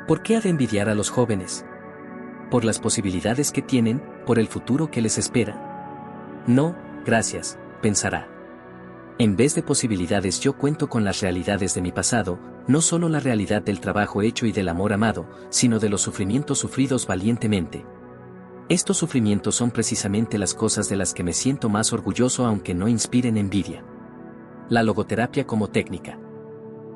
[SPEAKER 1] ¿Por qué ha de envidiar a los jóvenes? ¿Por las posibilidades que tienen, por el futuro que les espera? No, gracias, pensará. En vez de posibilidades yo cuento con las realidades de mi pasado, no solo la realidad del trabajo hecho y del amor amado, sino de los sufrimientos sufridos valientemente. Estos sufrimientos son precisamente las cosas de las que me siento más orgulloso aunque no inspiren envidia. La logoterapia como técnica.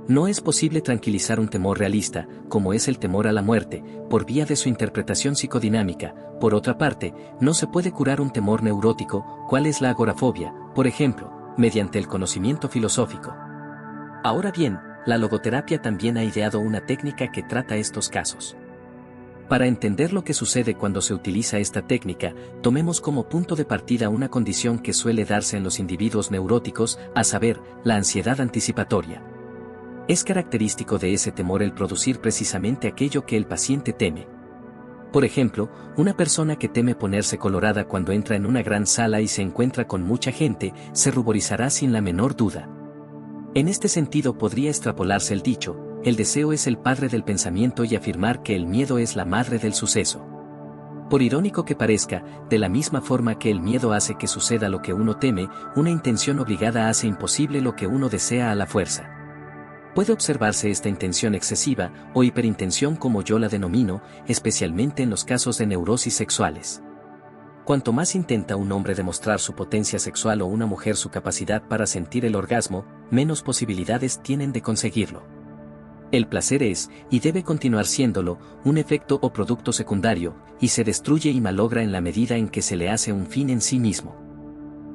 [SPEAKER 1] No es posible tranquilizar un temor realista, como es el temor a la muerte, por vía de su interpretación psicodinámica. Por otra parte, no se puede curar un temor neurótico, cual es la agorafobia, por ejemplo, mediante el conocimiento filosófico. Ahora bien, la logoterapia también ha ideado una técnica que trata estos casos. Para entender lo que sucede cuando se utiliza esta técnica, tomemos como punto de partida una condición que suele darse en los individuos neuróticos, a saber, la ansiedad anticipatoria. Es característico de ese temor el producir precisamente aquello que el paciente teme. Por ejemplo, una persona que teme ponerse colorada cuando entra en una gran sala y se encuentra con mucha gente, se ruborizará sin la menor duda. En este sentido podría extrapolarse el dicho: el deseo es el padre del pensamiento, y afirmar que el miedo es la madre del suceso. Por irónico que parezca, de la misma forma que el miedo hace que suceda lo que uno teme, una intención obligada hace imposible lo que uno desea a la fuerza. Puede observarse esta intención excesiva, o hiperintención como yo la denomino, especialmente en los casos de neurosis sexuales. Cuanto más intenta un hombre demostrar su potencia sexual o una mujer su capacidad para sentir el orgasmo, menos posibilidades tienen de conseguirlo. El placer es, y debe continuar siéndolo, un efecto o producto secundario, y se destruye y malogra en la medida en que se le hace un fin en sí mismo.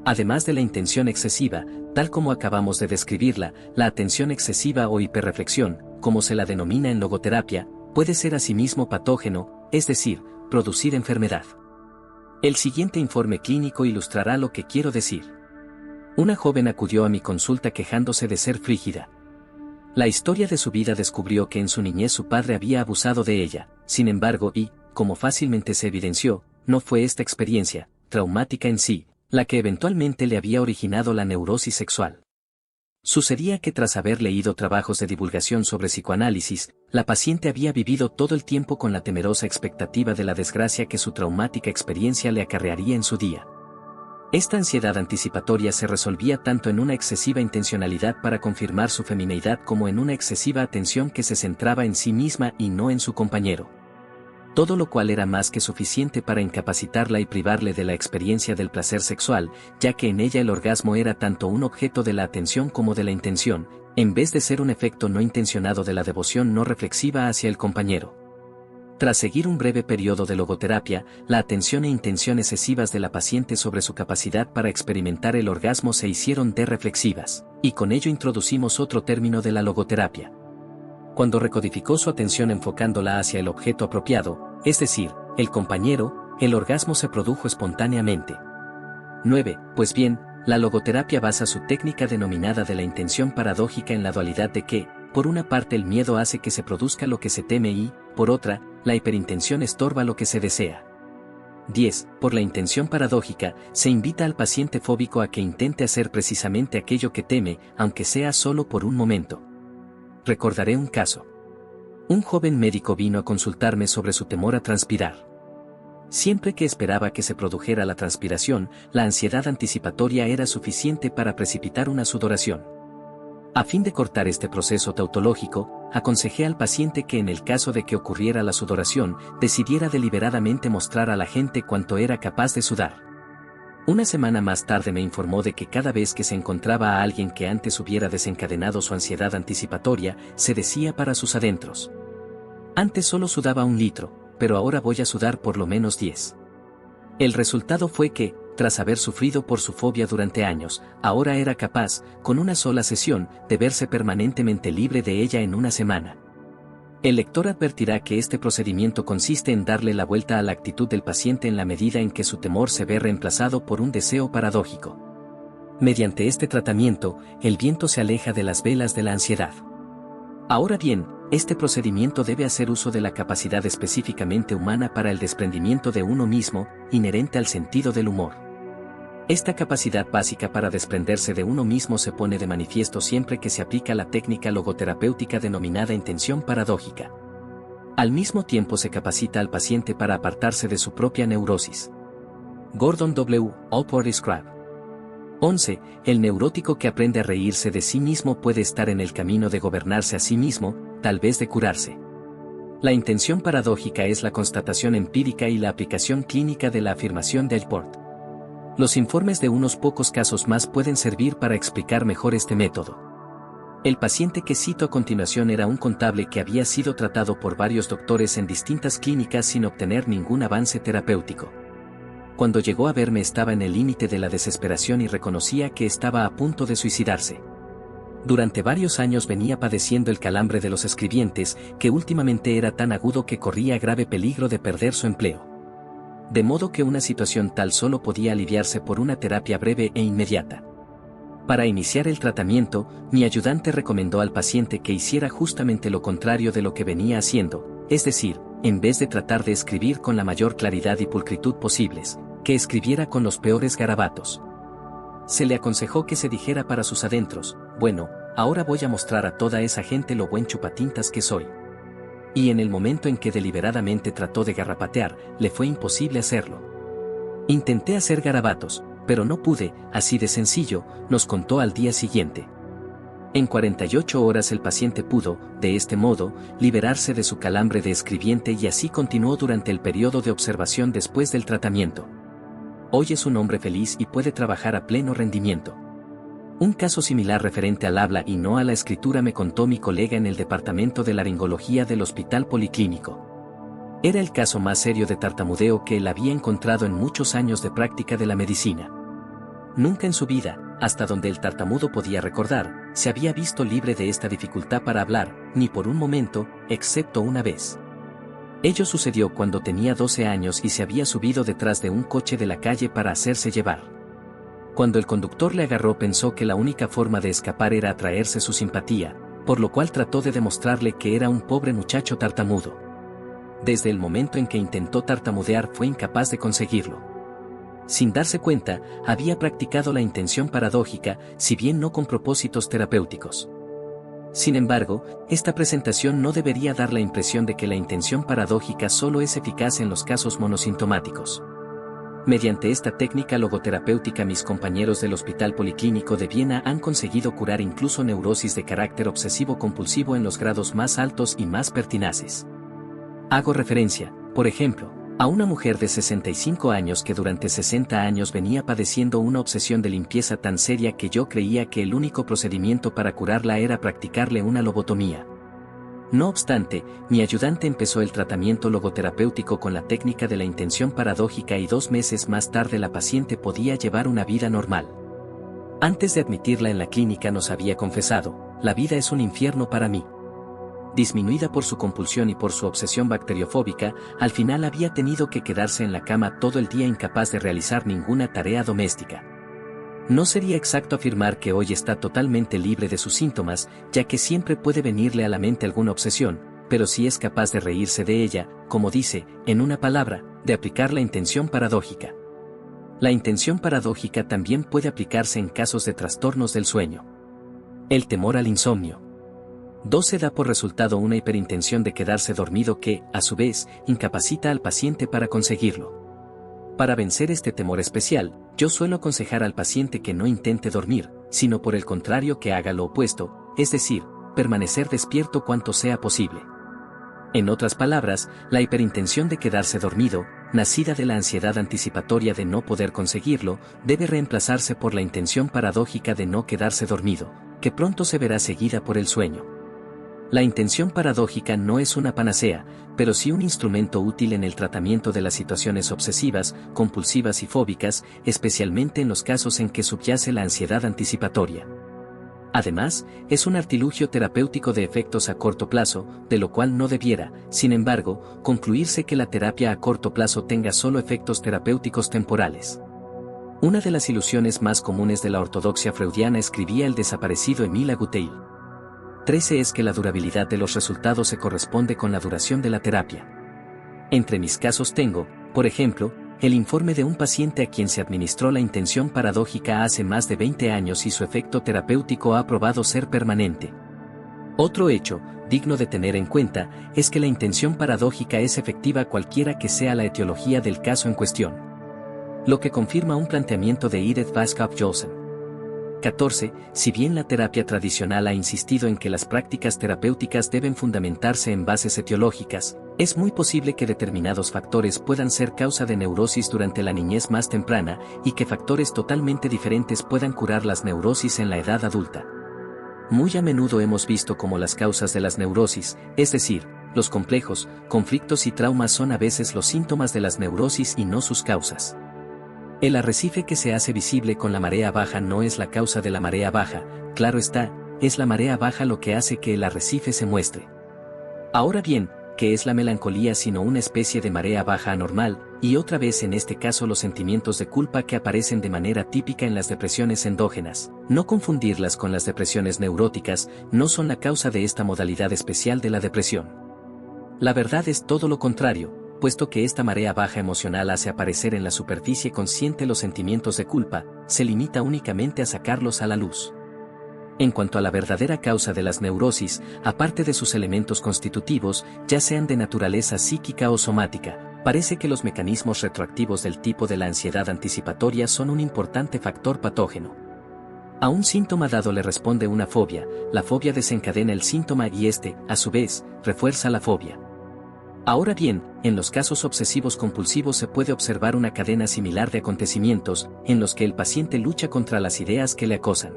[SPEAKER 1] Además de la intención excesiva, tal como acabamos de describirla, la atención excesiva o hiperreflexión, como se la denomina en logoterapia, puede ser asimismo patógeno, es decir, producir enfermedad. El siguiente informe clínico ilustrará lo que quiero decir. Una joven acudió a mi consulta quejándose de ser frígida. La historia de su vida descubrió que en su niñez su padre había abusado de ella, sin embargo, y, como fácilmente se evidenció, no fue esta experiencia, traumática en sí, la que eventualmente le había originado la neurosis sexual. Sucedía que tras haber leído trabajos de divulgación sobre psicoanálisis, la paciente había vivido todo el tiempo con la temerosa expectativa de la desgracia que su traumática experiencia le acarrearía en su día. Esta ansiedad anticipatoria se resolvía tanto en una excesiva intencionalidad para confirmar su femineidad como en una excesiva atención que se centraba en sí misma y no en su compañero. Todo lo cual era más que suficiente para incapacitarla y privarle de la experiencia del placer sexual, ya que en ella el orgasmo era tanto un objeto de la atención como de la intención, en vez de ser un efecto no intencionado de la devoción no reflexiva hacia el compañero. Tras seguir un breve periodo de logoterapia, la atención e intención excesivas de la paciente sobre su capacidad para experimentar el orgasmo se hicieron derreflexivas, y con ello introducimos otro término de la logoterapia. Cuando recodificó su atención enfocándola hacia el objeto apropiado, es decir, el compañero, el orgasmo se produjo espontáneamente. 9. Pues bien, la logoterapia basa su técnica denominada de la intención paradójica en la dualidad de que, por una parte el miedo hace que se produzca lo que se teme y, por otra, la hiperintención estorba lo que se desea. 10. Por la intención paradójica, se invita al paciente fóbico a que intente hacer precisamente aquello que teme, aunque sea solo por un momento. Recordaré un caso. Un joven médico vino a consultarme sobre su temor a transpirar. Siempre que esperaba que se produjera la transpiración, la ansiedad anticipatoria era suficiente para precipitar una sudoración. A fin de cortar este proceso tautológico, aconsejé al paciente que en el caso de que ocurriera la sudoración, decidiera deliberadamente mostrar a la gente cuánto era capaz de sudar. Una semana más tarde me informó de que cada vez que se encontraba a alguien que antes hubiera desencadenado su ansiedad anticipatoria, se decía para sus adentros: antes solo sudaba 1 litro, pero ahora voy a sudar por lo menos 10. El resultado fue que, tras haber sufrido por su fobia durante años, ahora era capaz, con una sola sesión, de verse permanentemente libre de ella en una semana. El lector advertirá que este procedimiento consiste en darle la vuelta a la actitud del paciente en la medida en que su temor se ve reemplazado por un deseo paradójico. Mediante este tratamiento, el viento se aleja de las velas de la ansiedad. Ahora bien, este procedimiento debe hacer uso de la capacidad específicamente humana para el desprendimiento de uno mismo, inherente al sentido del humor. Esta capacidad básica para desprenderse de uno mismo se pone de manifiesto siempre que se aplica la técnica logoterapéutica denominada intención paradójica. Al mismo tiempo se capacita al paciente para apartarse de su propia neurosis. Gordon W. Allport Scrab. 11. El neurótico que aprende a reírse de sí mismo puede estar en el camino de gobernarse a sí mismo, tal vez de curarse. La intención paradójica es la constatación empírica y la aplicación clínica de la afirmación de Allport. Los informes de unos pocos casos más pueden servir para explicar mejor este método. El paciente que cito a continuación era un contable que había sido tratado por varios doctores en distintas clínicas sin obtener ningún avance terapéutico. Cuando llegó a verme estaba en el límite de la desesperación y reconocía que estaba a punto de suicidarse. Durante varios años venía padeciendo el calambre de los escribientes, que últimamente era tan agudo que corría grave peligro de perder su empleo. De modo que una situación tal solo podía aliviarse por una terapia breve e inmediata. Para iniciar el tratamiento, mi ayudante recomendó al paciente que hiciera justamente lo contrario de lo que venía haciendo, es decir, en vez de tratar de escribir con la mayor claridad y pulcritud posibles, que escribiera con los peores garabatos. Se le aconsejó que se dijera para sus adentros: bueno, ahora voy a mostrar a toda esa gente lo buen chupatintas que soy. Y en el momento en que deliberadamente trató de garrapatear, le fue imposible hacerlo. Intenté hacer garabatos, pero no pude, así de sencillo, nos contó al día siguiente. En 48 horas el paciente pudo, de este modo, liberarse de su calambre de escribiente y así continuó durante el periodo de observación después del tratamiento. Hoy es un hombre feliz y puede trabajar a pleno rendimiento. Un caso similar referente al habla y no a la escritura me contó mi colega en el departamento de laringología del Hospital Policlínico. Era el caso más serio de tartamudeo que él había encontrado en muchos años de práctica de la medicina. Nunca en su vida, hasta donde el tartamudo podía recordar, se había visto libre de esta dificultad para hablar, ni por un momento, excepto una vez. Ello sucedió cuando tenía 12 años y se había subido detrás de un coche de la calle para hacerse llevar. Cuando el conductor le agarró pensó que la única forma de escapar era atraerse su simpatía, por lo cual trató de demostrarle que era un pobre muchacho tartamudo. Desde el momento en que intentó tartamudear fue incapaz de conseguirlo. Sin darse cuenta, había practicado la intención paradójica, si bien no con propósitos terapéuticos. Sin embargo, esta presentación no debería dar la impresión de que la intención paradójica solo es eficaz en los casos monosintomáticos. Mediante esta técnica logoterapéutica mis compañeros del Hospital Policlínico de Viena han conseguido curar incluso neurosis de carácter obsesivo-compulsivo en los grados más altos y más pertinaces. Hago referencia, por ejemplo, a una mujer de 65 años que durante 60 años venía padeciendo una obsesión de limpieza tan seria que yo creía que el único procedimiento para curarla era practicarle una lobotomía. No obstante, mi ayudante empezó el tratamiento logoterapéutico con la técnica de la intención paradójica y 2 meses más tarde la paciente podía llevar una vida normal. Antes de admitirla en la clínica nos había confesado: la vida es un infierno para mí. Disminuida por su compulsión y por su obsesión bacteriofóbica, al final había tenido que quedarse en la cama todo el día incapaz de realizar ninguna tarea doméstica. No sería exacto afirmar que hoy está totalmente libre de sus síntomas, ya que siempre puede venirle a la mente alguna obsesión, pero sí es capaz de reírse de ella, como dice, en una palabra, de aplicar la intención paradójica. La intención paradójica también puede aplicarse en casos de trastornos del sueño. El temor al insomnio. 12 da por resultado una hiperintención de quedarse dormido que, a su vez, incapacita al paciente para conseguirlo. Para vencer este temor especial, yo suelo aconsejar al paciente que no intente dormir, sino por el contrario que haga lo opuesto, es decir, permanecer despierto cuanto sea posible. En otras palabras, la hiperintención de quedarse dormido, nacida de la ansiedad anticipatoria de no poder conseguirlo, debe reemplazarse por la intención paradójica de no quedarse dormido, que pronto se verá seguida por el sueño. La intención paradójica no es una panacea, pero sí un instrumento útil en el tratamiento de las situaciones obsesivas, compulsivas y fóbicas, especialmente en los casos en que subyace la ansiedad anticipatoria. Además, es un artilugio terapéutico de efectos a corto plazo, de lo cual no debiera, sin embargo, concluirse que la terapia a corto plazo tenga solo efectos terapéuticos temporales. Una de las ilusiones más comunes de la ortodoxia freudiana, escribía el desaparecido Émile Agouteil, 13, es que la durabilidad de los resultados se corresponde con la duración de la terapia. Entre mis casos tengo, por ejemplo, el informe de un paciente a quien se administró la intención paradójica hace más de 20 años y su efecto terapéutico ha probado ser permanente. Otro hecho, digno de tener en cuenta, es que la intención paradójica es efectiva cualquiera que sea la etiología del caso en cuestión. Lo que confirma un planteamiento de Edith Vaskov-Jolson. 14. Si bien la terapia tradicional ha insistido en que las prácticas terapéuticas deben fundamentarse en bases etiológicas, es muy posible que determinados factores puedan ser causa de neurosis durante la niñez más temprana y que factores totalmente diferentes puedan curar las neurosis en la edad adulta. Muy a menudo hemos visto cómo las causas de las neurosis, es decir, los complejos, conflictos y traumas, son a veces los síntomas de las neurosis y no sus causas. El arrecife que se hace visible con la marea baja no es la causa de la marea baja, claro está, es la marea baja lo que hace que el arrecife se muestre. Ahora bien, ¿qué es la melancolía sino una especie de marea baja anormal, y otra vez en este caso los sentimientos de culpa que aparecen de manera típica en las depresiones endógenas? No confundirlas con las depresiones neuróticas, no son la causa de esta modalidad especial de la depresión. La verdad es todo lo contrario, puesto que esta marea baja emocional hace aparecer en la superficie consciente los sentimientos de culpa, se limita únicamente a sacarlos a la luz. En cuanto a la verdadera causa de las neurosis, aparte de sus elementos constitutivos, ya sean de naturaleza psíquica o somática, parece que los mecanismos retroactivos del tipo de la ansiedad anticipatoria son un importante factor patógeno. A un síntoma dado le responde una fobia, la fobia desencadena el síntoma y este, a su vez, refuerza la fobia. Ahora bien, en los casos obsesivos compulsivos se puede observar una cadena similar de acontecimientos, en los que el paciente lucha contra las ideas que le acosan.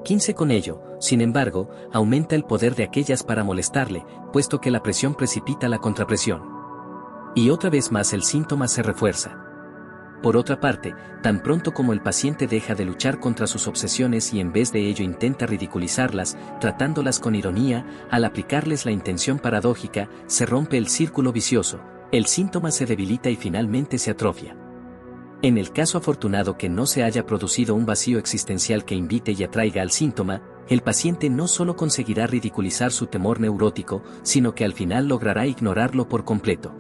[SPEAKER 1] 15. Con ello, sin embargo, aumenta el poder de aquellas para molestarle, puesto que la presión precipita la contrapresión. Y otra vez más el síntoma se refuerza. Por otra parte, tan pronto como el paciente deja de luchar contra sus obsesiones y en vez de ello intenta ridiculizarlas, tratándolas con ironía, al aplicarles la intención paradójica, se rompe el círculo vicioso, el síntoma se debilita y finalmente se atrofia. En el caso afortunado que no se haya producido un vacío existencial que invite y atraiga al síntoma, el paciente no solo conseguirá ridiculizar su temor neurótico, sino que al final logrará ignorarlo por completo.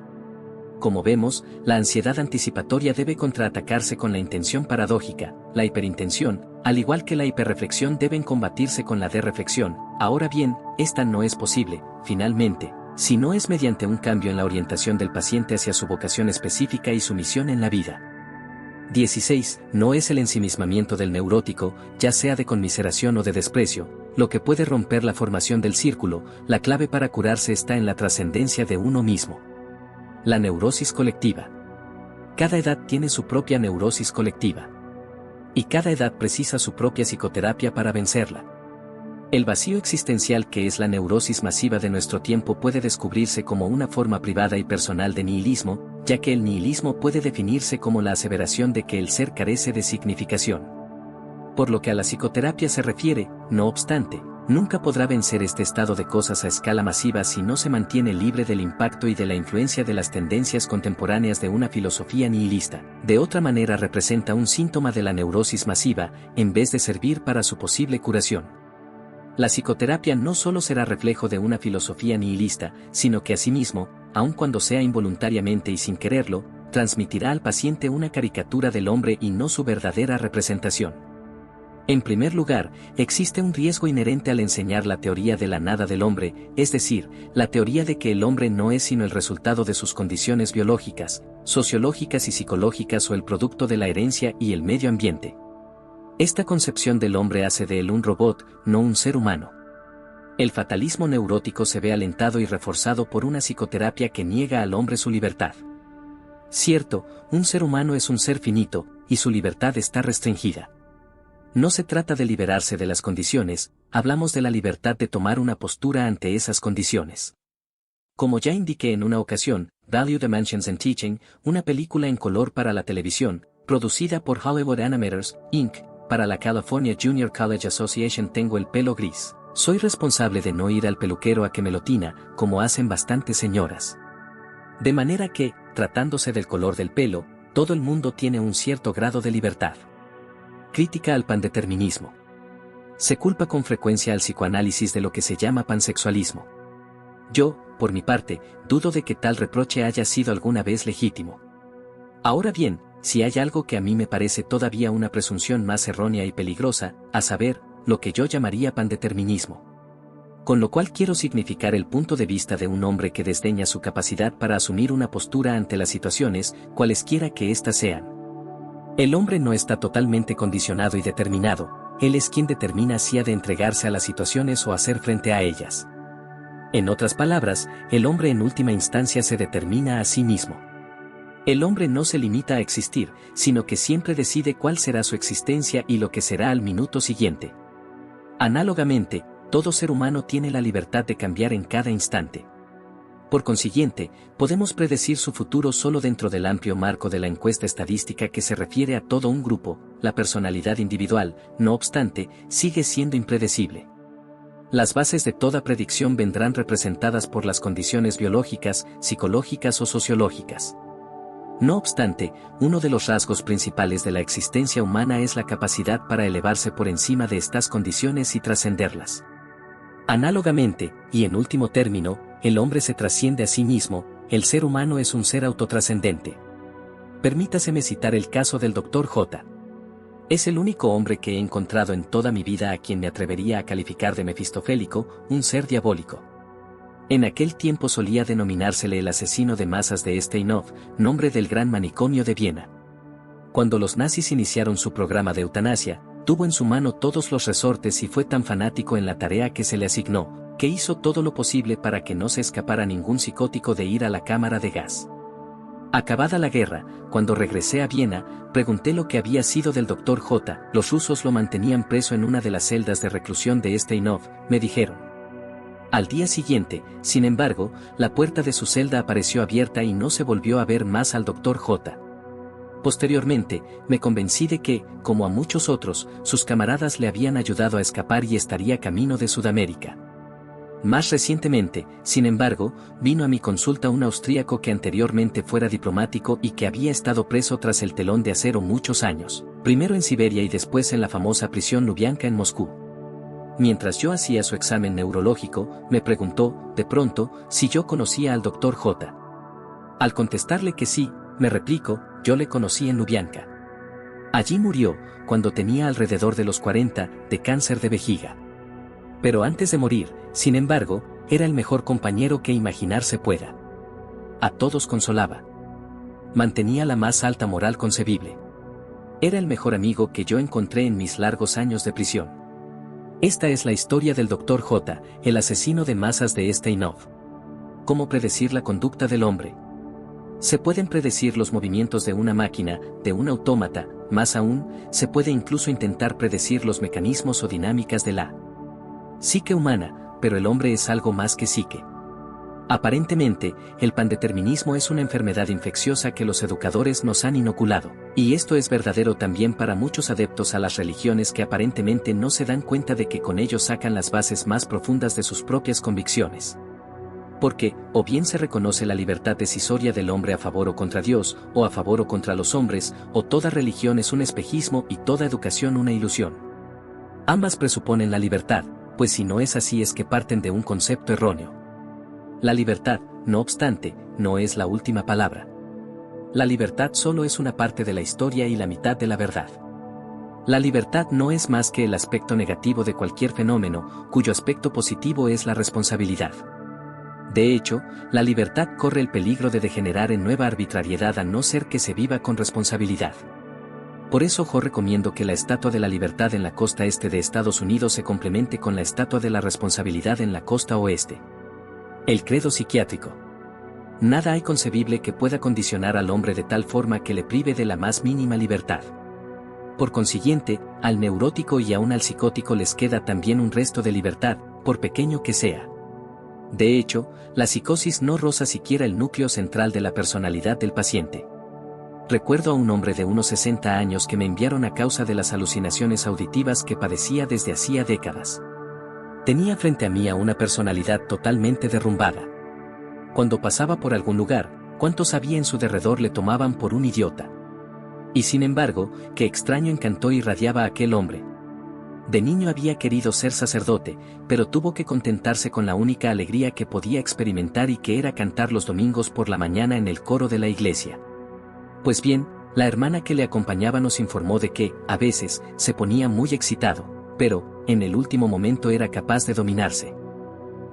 [SPEAKER 1] Como vemos, la ansiedad anticipatoria debe contraatacarse con la intención paradójica, la hiperintención, al igual que la hiperreflexión deben combatirse con la derreflexión. Ahora bien, esta no es posible, finalmente, si no es mediante un cambio en la orientación del paciente hacia su vocación específica y su misión en la vida. 16. No es el ensimismamiento del neurótico, ya sea de conmiseración o de desprecio, lo que puede romper la formación del círculo. La clave para curarse está en la trascendencia de uno mismo. La neurosis colectiva. Cada edad tiene su propia neurosis colectiva. Y cada edad precisa su propia psicoterapia para vencerla. El vacío existencial que es la neurosis masiva de nuestro tiempo puede descubrirse como una forma privada y personal de nihilismo, ya que el nihilismo puede definirse como la aseveración de que el ser carece de significación. Por lo que a la psicoterapia se refiere, no obstante, nunca podrá vencer este estado de cosas a escala masiva si no se mantiene libre del impacto y de la influencia de las tendencias contemporáneas de una filosofía nihilista. De otra manera representa un síntoma de la neurosis masiva, en vez de servir para su posible curación. La psicoterapia no solo será reflejo de una filosofía nihilista, sino que asimismo, aun cuando sea involuntariamente y sin quererlo, transmitirá al paciente una caricatura del hombre y no su verdadera representación. En primer lugar, existe un riesgo inherente al enseñar la teoría de la nada del hombre, es decir, la teoría de que el hombre no es sino el resultado de sus condiciones biológicas, sociológicas y psicológicas o el producto de la herencia y el medio ambiente. Esta concepción del hombre hace de él un robot, no un ser humano. El fatalismo neurótico se ve alentado y reforzado por una psicoterapia que niega al hombre su libertad. Cierto, un ser humano es un ser finito, y su libertad está restringida. No se trata de liberarse de las condiciones, hablamos de la libertad de tomar una postura ante esas condiciones. Como ya indiqué en una ocasión, Value Dimensions and Teaching, una película en color para la televisión, producida por Hollywood Animators, Inc., para la California Junior College Association tengo el pelo gris. Soy responsable de no ir al peluquero a que me lo tina, como hacen bastantes señoras. De manera que, tratándose del color del pelo, todo el mundo tiene un cierto grado de libertad. Crítica al pandeterminismo. Se culpa con frecuencia al psicoanálisis de lo que se llama pansexualismo. Yo, por mi parte, dudo de que tal reproche haya sido alguna vez legítimo. Ahora bien, si hay algo que a mí me parece todavía una presunción más errónea y peligrosa, a saber, lo que yo llamaría pandeterminismo. Con lo cual quiero significar el punto de vista de un hombre que desdeña su capacidad para asumir una postura ante las situaciones, cualesquiera que éstas sean. El hombre no está totalmente condicionado y determinado, él es quien determina si ha de entregarse a las situaciones o hacer frente a ellas. En otras palabras, el hombre en última instancia se determina a sí mismo. El hombre no se limita a existir, sino que siempre decide cuál será su existencia y lo que será al minuto siguiente. Análogamente, todo ser humano tiene la libertad de cambiar en cada instante. Por consiguiente, podemos predecir su futuro solo dentro del amplio marco de la encuesta estadística que se refiere a todo un grupo. La personalidad individual, no obstante, sigue siendo impredecible. Las bases de toda predicción vendrán representadas por las condiciones biológicas, psicológicas o sociológicas. No obstante, uno de los rasgos principales de la existencia humana es la capacidad para elevarse por encima de estas condiciones y trascenderlas. Análogamente, y en último término, el hombre se trasciende a sí mismo, el ser humano es un ser autotrascendente. Permítaseme citar el caso del Dr. J. Es el único hombre que he encontrado en toda mi vida a quien me atrevería a calificar de mefistofélico, un ser diabólico. En aquel tiempo solía denominársele el asesino de masas de Steinhoff, nombre del gran manicomio de Viena. Cuando los nazis iniciaron su programa de eutanasia, tuvo en su mano todos los resortes y fue tan fanático en la tarea que se le asignó, que hizo todo lo posible para que no se escapara ningún psicótico de ir a la cámara de gas. Acabada la guerra, cuando regresé a Viena, pregunté lo que había sido del Dr. J. Los rusos lo mantenían preso en una de las celdas de reclusión de Steinhoff, me dijeron. Al día siguiente, sin embargo, la puerta de su celda apareció abierta y no se volvió a ver más al Dr. J. Posteriormente, me convencí de que, como a muchos otros, sus camaradas le habían ayudado a escapar y estaría camino de Sudamérica. Más recientemente, sin embargo, vino a mi consulta un austríaco que anteriormente fuera diplomático y que había estado preso tras el telón de acero muchos años, primero en Siberia y después en la famosa prisión Lubianka en Moscú. Mientras yo hacía su examen neurológico, me preguntó, de pronto, si yo conocía al Dr. J. Al contestarle que sí, me replicó, yo le conocí en Lubianka. Allí murió, cuando tenía alrededor de los 40, de cáncer de vejiga. Pero antes de morir, sin embargo, era el mejor compañero que imaginarse pueda. A todos consolaba. Mantenía la más alta moral concebible. Era el mejor amigo que yo encontré en mis largos años de prisión. Esta es la historia del Dr. J., el asesino de masas de Steinhoff. ¿Cómo predecir la conducta del hombre? Se pueden predecir los movimientos de una máquina, de un autómata, más aún, se puede incluso intentar predecir los mecanismos o dinámicas de la psique humana, pero el hombre es algo más que psique. Aparentemente, el pandeterminismo es una enfermedad infecciosa que los educadores nos han inoculado, y esto es verdadero también para muchos adeptos a las religiones que aparentemente no se dan cuenta de que con ello sacan las bases más profundas de sus propias convicciones. Porque, o bien se reconoce la libertad decisoria del hombre a favor o contra Dios, o a favor o contra los hombres, o toda religión es un espejismo y toda educación una ilusión. Ambas presuponen la libertad, pues si no es así es que parten de un concepto erróneo. La libertad, no obstante, no es la última palabra. La libertad solo es una parte de la historia y la mitad de la verdad. La libertad no es más que el aspecto negativo de cualquier fenómeno, cuyo aspecto positivo es la responsabilidad. De hecho, la libertad corre el peligro de degenerar en nueva arbitrariedad a no ser que se viva con responsabilidad. Por eso yo recomiendo que la Estatua de la Libertad en la costa este de Estados Unidos se complemente con la Estatua de la Responsabilidad en la costa oeste. El credo psiquiátrico. Nada hay concebible que pueda condicionar al hombre de tal forma que le prive de la más mínima libertad. Por consiguiente, al neurótico y aún al psicótico les queda también un resto de libertad, por pequeño que sea. De hecho, la psicosis no roza siquiera el núcleo central de la personalidad del paciente. Recuerdo a un hombre de unos 60 años que me enviaron a causa de las alucinaciones auditivas que padecía desde hacía décadas. Tenía frente a mí a una personalidad totalmente derrumbada. Cuando pasaba por algún lugar, cuantos había en su derredor le tomaban por un idiota. Y sin embargo, qué extraño encanto irradiaba aquel hombre. De niño había querido ser sacerdote, pero tuvo que contentarse con la única alegría que podía experimentar y que era cantar los domingos por la mañana en el coro de la iglesia. Pues bien, la hermana que le acompañaba nos informó de que, a veces, se ponía muy excitado, pero, en el último momento era capaz de dominarse.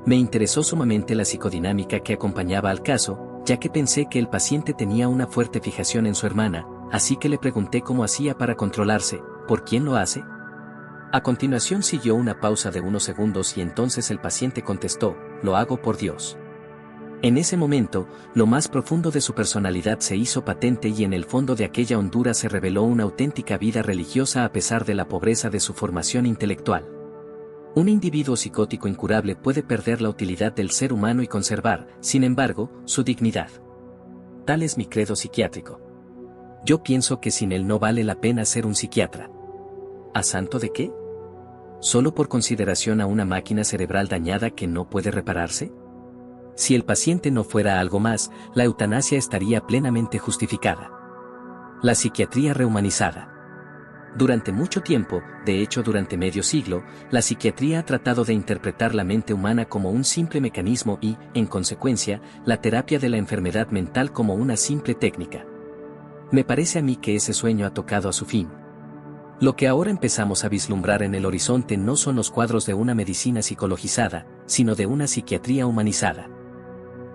[SPEAKER 1] Me interesó sumamente la psicodinámica que acompañaba al caso, ya que pensé que el paciente tenía una fuerte fijación en su hermana, así que le pregunté cómo hacía para controlarse. ¿Por quién lo hace? A continuación siguió una pausa de unos segundos y entonces el paciente contestó: lo hago por Dios. En ese momento, lo más profundo de su personalidad se hizo patente y en el fondo de aquella hondura se reveló una auténtica vida religiosa a pesar de la pobreza de su formación intelectual. Un individuo psicótico incurable puede perder la utilidad del ser humano y conservar, sin embargo, su dignidad. Tal es mi credo psiquiátrico. Yo pienso que sin él no vale la pena ser un psiquiatra. ¿A santo de qué? ¿Solo por consideración a una máquina cerebral dañada que no puede repararse? Si el paciente no fuera algo más, la eutanasia estaría plenamente justificada. La psiquiatría rehumanizada. Durante mucho tiempo, de hecho durante medio siglo, la psiquiatría ha tratado de interpretar la mente humana como un simple mecanismo y, en consecuencia, la terapia de la enfermedad mental como una simple técnica. Me parece a mí que ese sueño ha tocado a su fin. Lo que ahora empezamos a vislumbrar en el horizonte no son los cuadros de una medicina psicologizada, sino de una psiquiatría humanizada.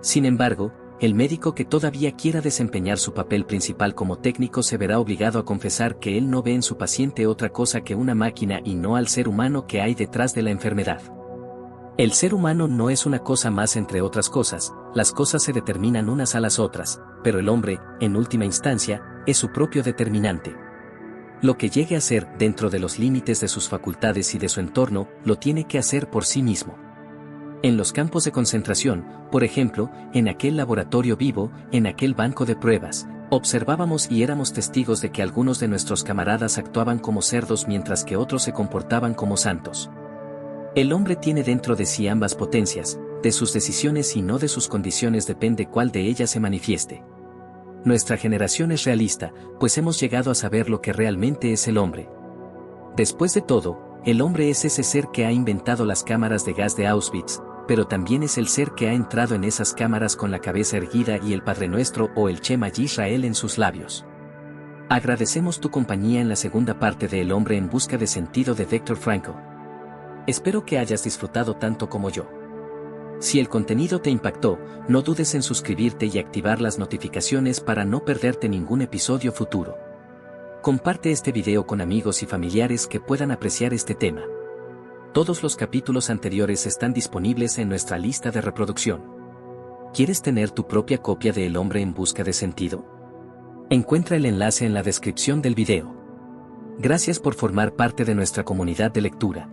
[SPEAKER 1] Sin embargo, el médico que todavía quiera desempeñar su papel principal como técnico se verá obligado a confesar que él no ve en su paciente otra cosa que una máquina y no al ser humano que hay detrás de la enfermedad. El ser humano no es una cosa más entre otras cosas, las cosas se determinan unas a las otras, pero el hombre, en última instancia, es su propio determinante. Lo que llegue a ser, dentro de los límites de sus facultades y de su entorno, lo tiene que hacer por sí mismo. En los campos de concentración, por ejemplo, en aquel laboratorio vivo, en aquel banco de pruebas, observábamos y éramos testigos de que algunos de nuestros camaradas actuaban como cerdos mientras que otros se comportaban como santos. El hombre tiene dentro de sí ambas potencias, de sus decisiones y no de sus condiciones depende cuál de ellas se manifieste. Nuestra generación es realista, pues hemos llegado a saber lo que realmente es el hombre. Después de todo, el hombre es ese ser que ha inventado las cámaras de gas de Auschwitz, pero también es el ser que ha entrado en esas cámaras con la cabeza erguida y el Padre Nuestro o el Shema Yisrael en sus labios. Agradecemos tu compañía en la segunda parte de El hombre en busca de sentido de Viktor Frankl. Espero que hayas disfrutado tanto como yo. Si el contenido te impactó, no dudes en suscribirte y activar las notificaciones para no perderte ningún episodio futuro. Comparte este video con amigos y familiares que puedan apreciar este tema. Todos los capítulos anteriores están disponibles en nuestra lista de reproducción. ¿Quieres tener tu propia copia de El hombre en busca de sentido? Encuentra el enlace en la descripción del video. Gracias por formar parte de nuestra comunidad de lectura.